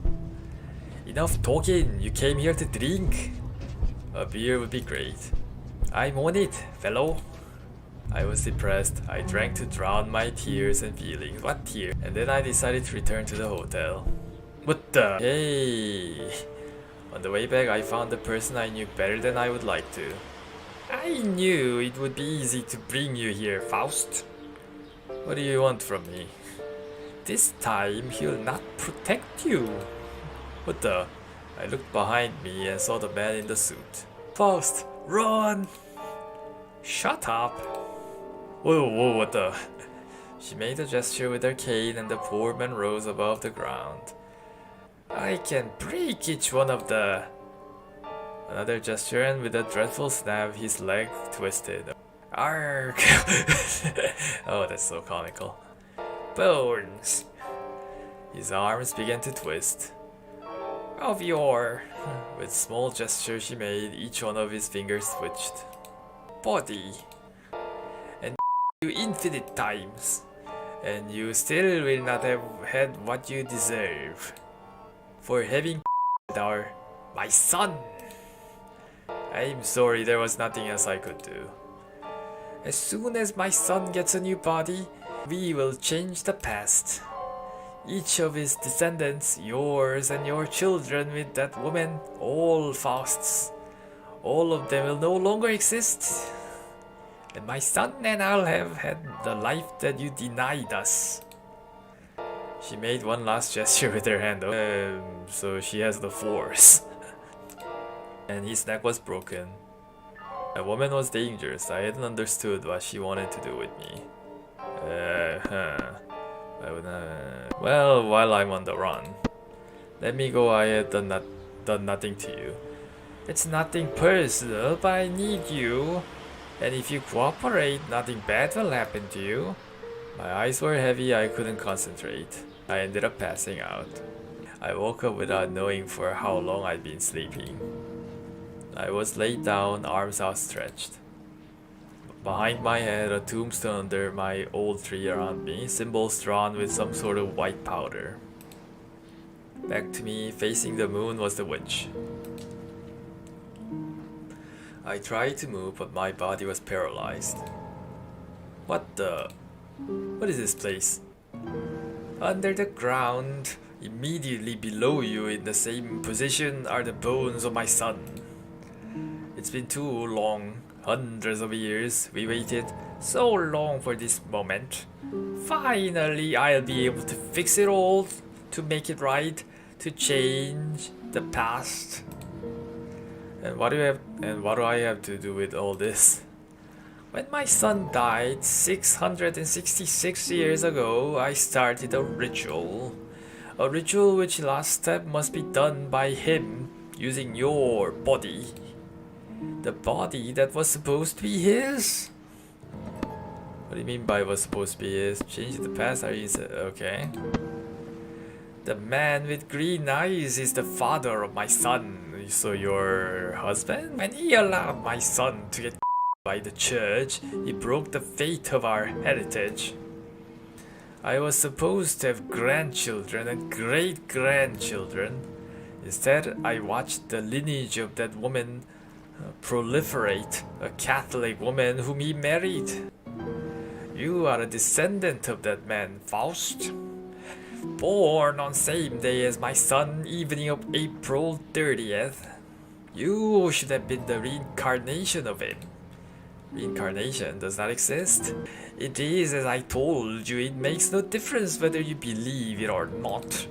Enough talking, you came here to drink. A beer would be great. I'm on it, fellow. I was depressed. I drank to drown my tears and feelings. What tears? And then I decided to return to the hotel. What the? Hey! On the way back, I found the person I knew better than I would like to. I knew it would be easy to bring you here, Faust. What do you want from me? This time, he'll not protect you. What the? I looked behind me and saw the man in the suit. Faust, run! Shut up! Whoa, what the? She made a gesture with her cane and the poor man rose above the ground. I can break each one of the... Another gesture, and with a dreadful snap, his leg twisted. Arg! Oh, that's so comical. Bones! His arms began to twist. Of your... With small gestures she made, each one of his fingers twitched. Body. And you infinite times. And you still will not have had what you deserve. For having with my son. I'm sorry, there was nothing else I could do. As soon as my son gets a new body, we will change the past. Each of his descendants, yours and your children with that woman, all Fausts. All of them will no longer exist. And my son and I'll have had the life that you denied us. She made one last gesture with her hand. So she has the force. And his neck was broken. A woman was dangerous. I hadn't understood what she wanted to do with me. Well, while I'm on the run, let me go. I had done nothing to you. It's nothing personal, but I need you. And if you cooperate, nothing bad will happen to you. My eyes were heavy, I couldn't concentrate. I ended up passing out. I woke up without knowing for how long I'd been sleeping. I was laid down, arms outstretched. Behind my head, a tombstone under my old tree around me, symbols drawn with some sort of white powder. Back to me, facing the moon, was the witch. I tried to move, but my body was paralyzed. What is this place? Under the ground, immediately below you in the same position, are the bones of my son. It's been too long, hundreds of years. We waited so long for this moment. Finally, I'll be able to fix it all, to make it right, to change the past. And what do I have to do with all this? When my son died 666 years ago, I started a ritual. A ritual which last step must be done by him using your body. The body that was supposed to be his? What do you mean by was supposed to be his? Change the past? Are you okay? The man with green eyes is the father of my son. So your husband? When he allowed my son to get by the church, he broke the faith of our heritage. I was supposed to have grandchildren and great-grandchildren. Instead, I watched the lineage of that woman proliferate, a Catholic woman whom he married. You are a descendant of that man, Faust. Born on same day as my son, evening of April 30th. You should have been the reincarnation of him. Reincarnation does not exist. It is as I told you, it makes no difference whether you believe it or not.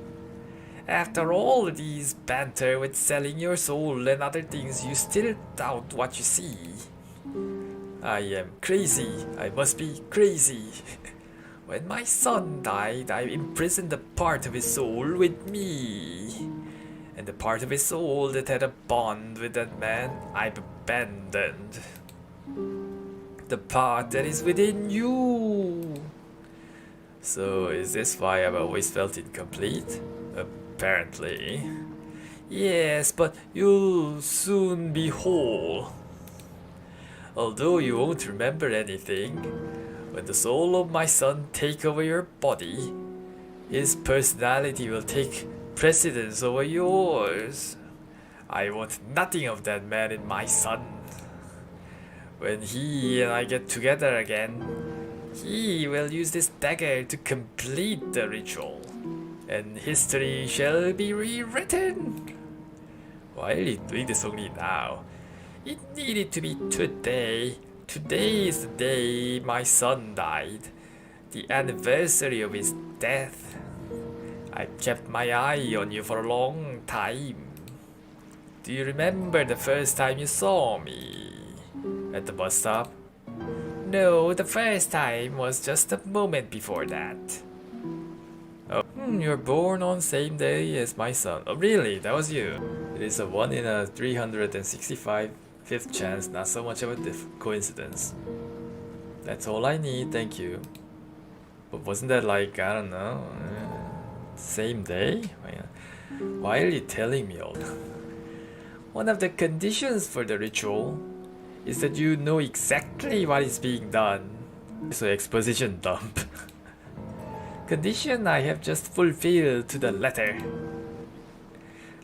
After all these banter with selling your soul and other things, you still doubt what you see. I am crazy. I must be crazy. When my son died, I imprisoned a part of his soul with me. and the part of his soul that had a bond with that man, I've abandoned. The part that is within you. So, is this why I've always felt incomplete? Apparently. Yes, but you'll soon be whole. Although you won't remember anything, when the soul of my son take over your body, his personality will take precedence over yours. I want nothing of that man in my son. When he and I get together again, he will use this dagger to complete the ritual, and history shall be rewritten. Why are you doing this only now? It needed to be today. Today is the day my son died, the anniversary of his death. I've kept my eye on you for a long time. Do you remember the first time you saw me? At the bus stop? No, the first time was just a moment before that. Oh, you're born on same day as my son. Oh, really? That was you? It is a 1 in a 365 fifth chance, not so much of a coincidence. That's all I need, thank you. But wasn't that like, I don't know, same day? Why are you telling me all that? One of the conditions for the ritual is that you know exactly what is being done. So exposition dump. Condition I have just fulfilled to the letter.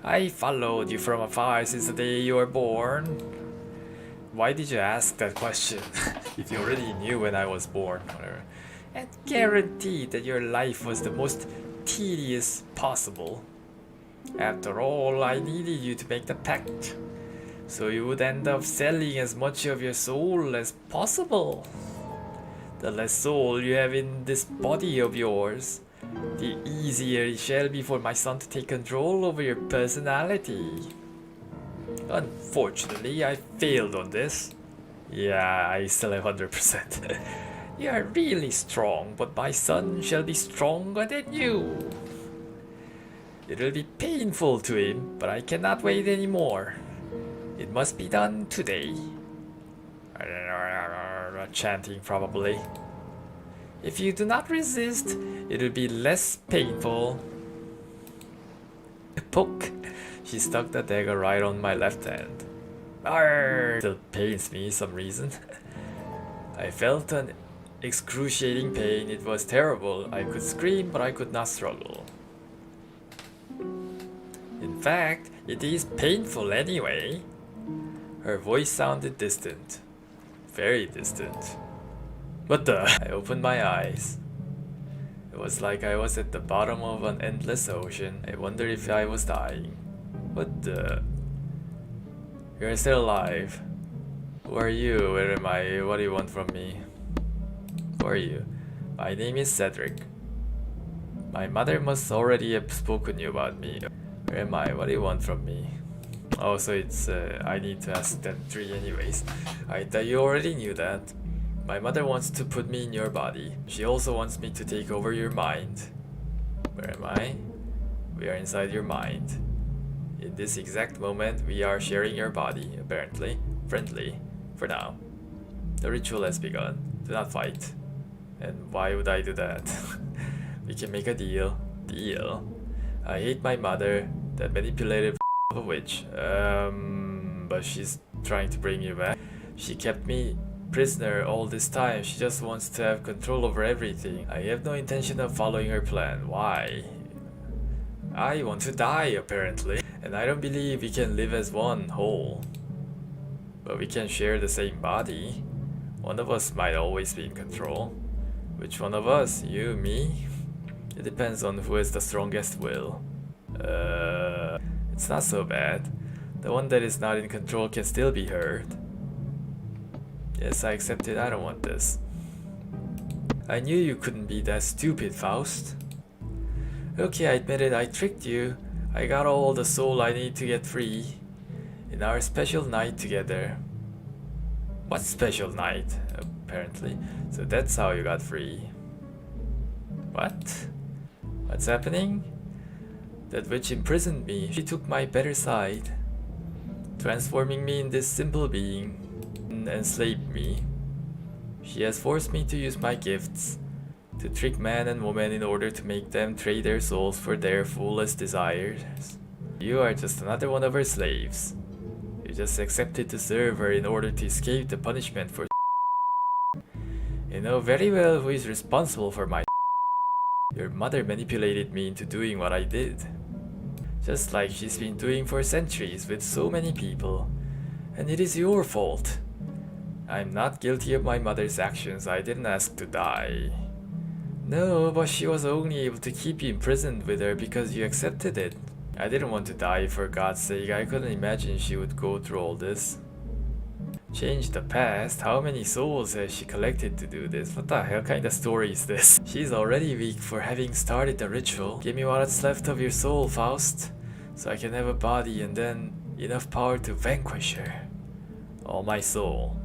I followed you from afar since the day you were born. Why did you ask that question if you already knew when I was born? And guaranteed that your life was the most tedious possible. After all, I needed you to make the pact, so you would end up selling as much of your soul as possible. The less soul you have in this body of yours, the easier it shall be for my son to take control over your personality. Unfortunately, I failed on this. Yeah, I still have 100%. You are really strong, but my son shall be stronger than you. It will be painful to him, but I cannot wait anymore. It must be done today. Chanting probably. If you do not resist, it will be less painful. Poke. She stuck the dagger right on my left hand. Arrgh. Still pains me some reason. I felt an excruciating pain. It was terrible. I could scream, but I could not struggle. In fact, it is painful anyway. Her voice sounded distant. Very distant. What the? I opened my eyes. It was like I was at the bottom of an endless ocean. I wondered if I was dying. What the? You're still alive. Who are you? Where am I? What do you want from me? Who are you? My name is Cedric. My mother must already have spoken to you about me. Where am I? What do you want from me? Oh, so it's, I need to ask them 3 anyways. I thought you already knew that. My mother wants to put me in your body. She also wants me to take over your mind. Where am I? We are inside your mind. In this exact moment, we are sharing your body, apparently. Friendly. For now. The ritual has begun. Do not fight. And why would I do that? We can make a deal. Deal? I hate my mother, that manipulative of a witch. But she's trying to bring you back. She kept me prisoner all this time. She just wants to have control over everything. I have no intention of following her plan. Why? I want to die, apparently. And I don't believe we can live as one whole. But we can share the same body. One of us might always be in control. Which one of us? You, me? It depends on who has the strongest will. It's not so bad. The one that is not in control can still be hurt. Yes, I accept it. I don't want this. I knew you couldn't be that stupid, Faust. Okay, I admit it. I tricked you. I got all the soul I need to get free. In our special night together. What special night? Apparently. So that's how you got free. What? What's happening? That witch imprisoned me. She took my better side, transforming me in this simple being, and enslaved me. She has forced me to use my gifts to trick man and woman in order to make them trade their souls for their fullest desires. You are just another one of her slaves. You just accepted to serve her in order to escape the punishment for. You know very well who is responsible for my. Your mother manipulated me into doing what I did. Just like she's been doing for centuries with so many people. And it is your fault. I'm not guilty of my mother's actions. I didn't ask to die. No, but she was only able to keep you imprisoned with her because you accepted it. I didn't want to die, for God's sake. I couldn't imagine she would go through all this. Change the past? How many souls has she collected to do this? What the hell kind of story is this? She's already weak for having started the ritual. Give me what's left of your soul, Faust, so I can have a body and then enough power to vanquish her. All my soul.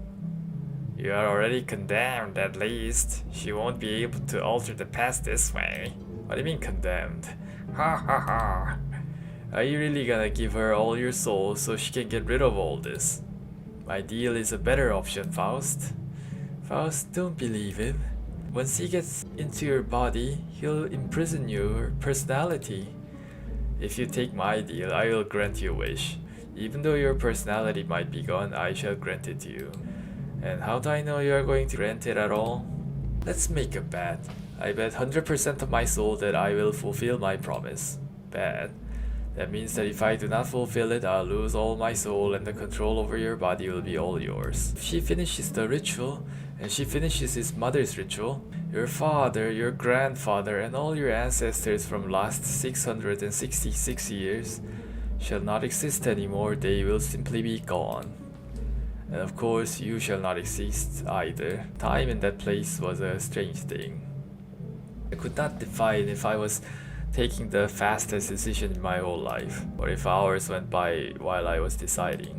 You are already condemned, at least. She won't be able to alter the past this way. What do you mean condemned? Ha ha ha. Are you really gonna give her all your soul so she can get rid of all this? My deal is a better option, Faust. Faust, don't believe him. Once he gets into your body, he'll imprison your personality. If you take my deal, I will grant you a wish. Even though your personality might be gone, I shall grant it to you. And how do I know you are going to grant it at all? Let's make a bet. I bet 100% of my soul that I will fulfill my promise. Bet. That means that if I do not fulfill it, I'll lose all my soul and the control over your body will be all yours. If she finishes the ritual, and she finishes his mother's ritual, your father, your grandfather, and all your ancestors from last 666 years shall not exist anymore. They will simply be gone. And of course, you shall not exist either. Time in that place was a strange thing. I could not define if I was taking the fastest decision in my whole life, or if hours went by while I was deciding.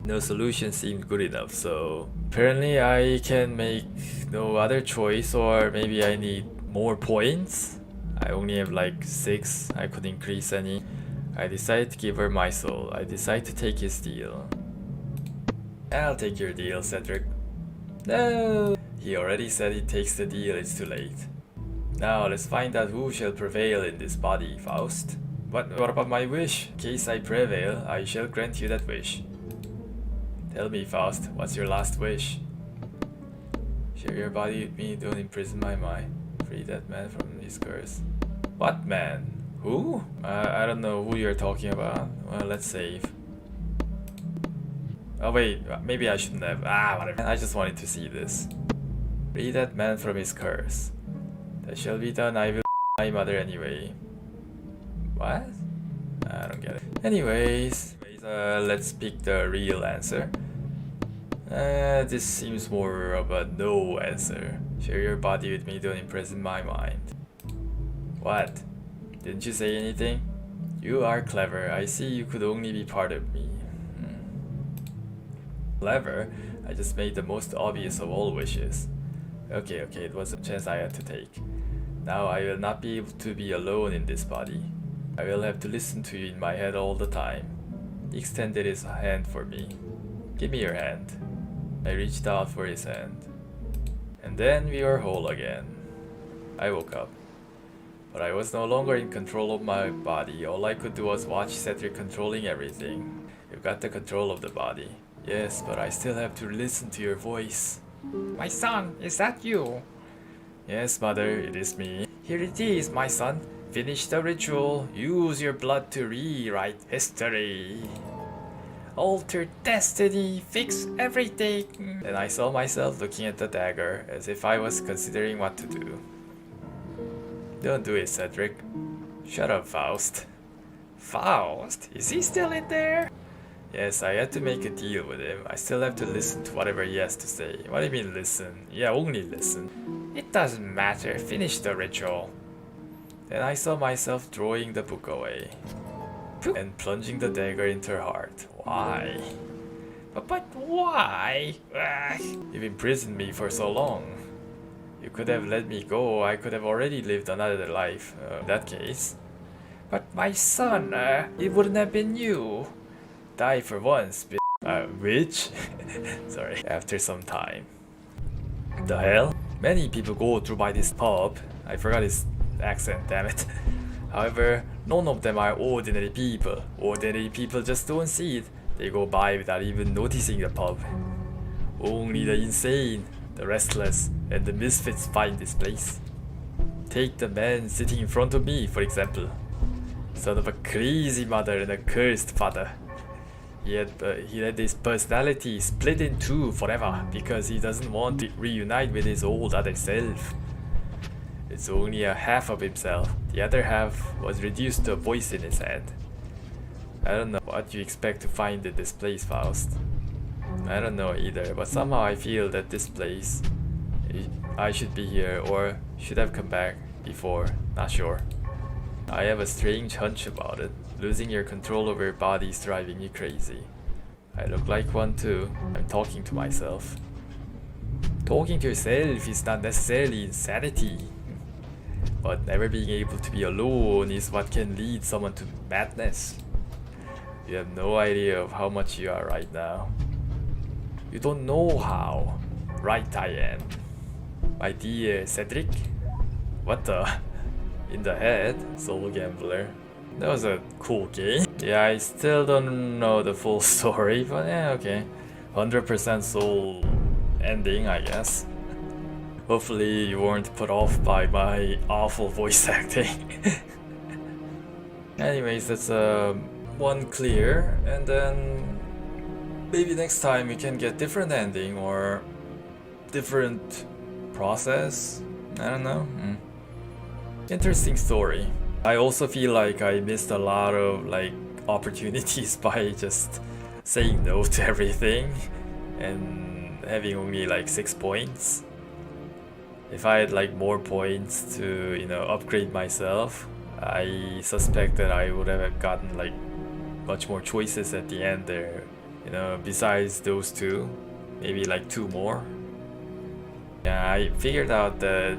No solution seemed good enough, so apparently I can make no other choice, or maybe I need more points. I only have like 6, I could increase any. I decided to give her my soul. I decided to take his deal. I'll take your deal, Cedric. No! He already said he takes the deal, it's too late. Now let's find out who shall prevail in this body, Faust. What about my wish? In case I prevail, I shall grant you that wish. Tell me, Faust, what's your last wish? Share your body with me, don't imprison my mind. Free that man from his curse. What man? Who? I don't know who you're talking about. Well, let's save. Oh wait, maybe I shouldn't have. Whatever. I just wanted to see this. Free that man from his curse. That shall be done. I will my mother anyway. What? I don't get it. Anyways, let's pick the real answer. This seems more of a no answer. Share your body with me, don't imprison my mind. What? Didn't you say anything? You are clever. I see you could only be part of me. Clever? I just made the most obvious of all wishes. Okay, it was a chance I had to take. Now I will not be able to be alone in this body. I will have to listen to you in my head all the time. He extended his hand for me. Give me your hand. I reached out for his hand. And then we were whole again. I woke up. But I was no longer in control of my body. All I could do was watch Cedric controlling everything. You've got the control of the body. Yes, but I still have to listen to your voice. My son, is that you? Yes, mother, it is me. Here it is, my son. Finish the ritual. Use your blood to rewrite history. Alter destiny. Fix everything. Then I saw myself looking at the dagger as if I was considering what to do. Don't do it, Cedric. Shut up, Faust. Faust? Is he still in there? Yes, I had to make a deal with him. I still have to listen to whatever he has to say. What do you mean listen? Yeah, only listen. It doesn't matter. Finish the ritual. Then I saw myself throwing the book away and plunging the dagger into her heart. Why? But why? You've imprisoned me for so long. You could have let me go. I could have already lived another life in that case. But my son, it wouldn't have been you. Die for once, bitch. Sorry, after some time. The hell? Many people go through by this pub. I forgot his accent, damn it. However, none of them are ordinary people. Ordinary people just don't see it. They go by without even noticing the pub. Only the insane, the restless, and the misfits find this place. Take the man sitting in front of me, for example. Son of a crazy mother and a cursed father. He had his personality split in two forever because he doesn't want to reunite with his old other self. It's only a half of himself. The other half was reduced to a voice in his head. I don't know what you expect to find in this place, Faust. I don't know either, but somehow I feel that this place, I should be here or should have come back before, not sure. I have a strange hunch about it. Losing your control over your body is driving you crazy. I look like one too. I'm talking to myself. Talking to yourself is not necessarily insanity. But never being able to be alone is what can lead someone to madness. You have no idea of how much you are right now. You don't know how right I am. My dear Cedric? What the? In the head? Soul Gambler. That was a cool game. Yeah, I still don't know the full story, but yeah, okay. 100% soul ending, I guess. Hopefully you weren't put off by my awful voice acting. Anyways, that's one clear, and then maybe next time we can get different ending or different process. I don't know. Interesting story. I also feel like I missed a lot of opportunities by just saying no to everything and having only 6 points. If I had more points to upgrade myself, I suspect that I would have gotten much more choices at the end there. Besides those two, maybe 2 more. Yeah, I figured out that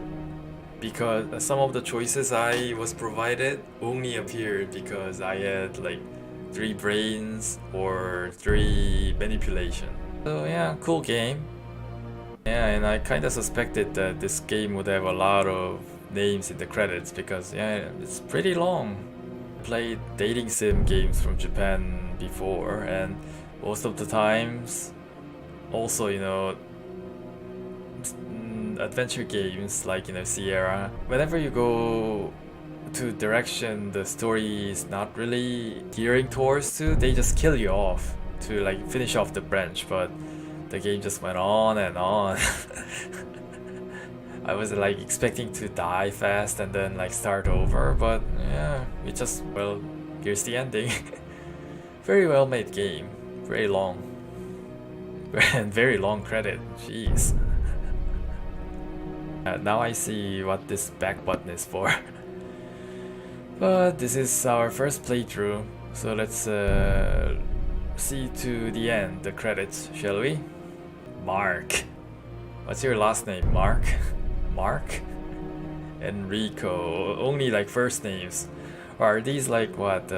because some of the choices I was provided only appeared because I had 3 brains or 3 manipulation. So yeah, cool game. Yeah, and I kinda suspected that this game would have a lot of names in the credits because yeah, it's pretty long. Played dating sim games from Japan before, and most of the times also adventure games like Sierra, whenever you go to direction the story is not really gearing towards to, they just kill you off to finish off the branch, but the game just went on and on. I was expecting to die fast and then start over, but yeah, we just, well, here's the ending. Very well made game, very long. And very long credit, jeez. Now I see what this back button is for. But this is our first playthrough, so let's see to the end, the credits, shall we? Mark. What's your last name, Mark? Mark? Enrico. Only first names. Or are these what,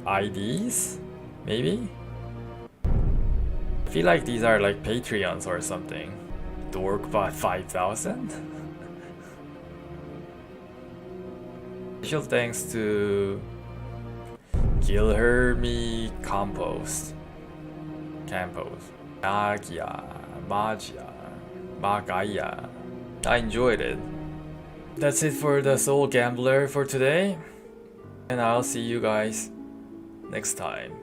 IDs? Maybe? I feel like these are Patreons or something. Dorkbot 5000? Special thanks to Gilherme Campos. Magia. I enjoyed it. That's it for the Soul Gambler for today. And I'll see you guys next time.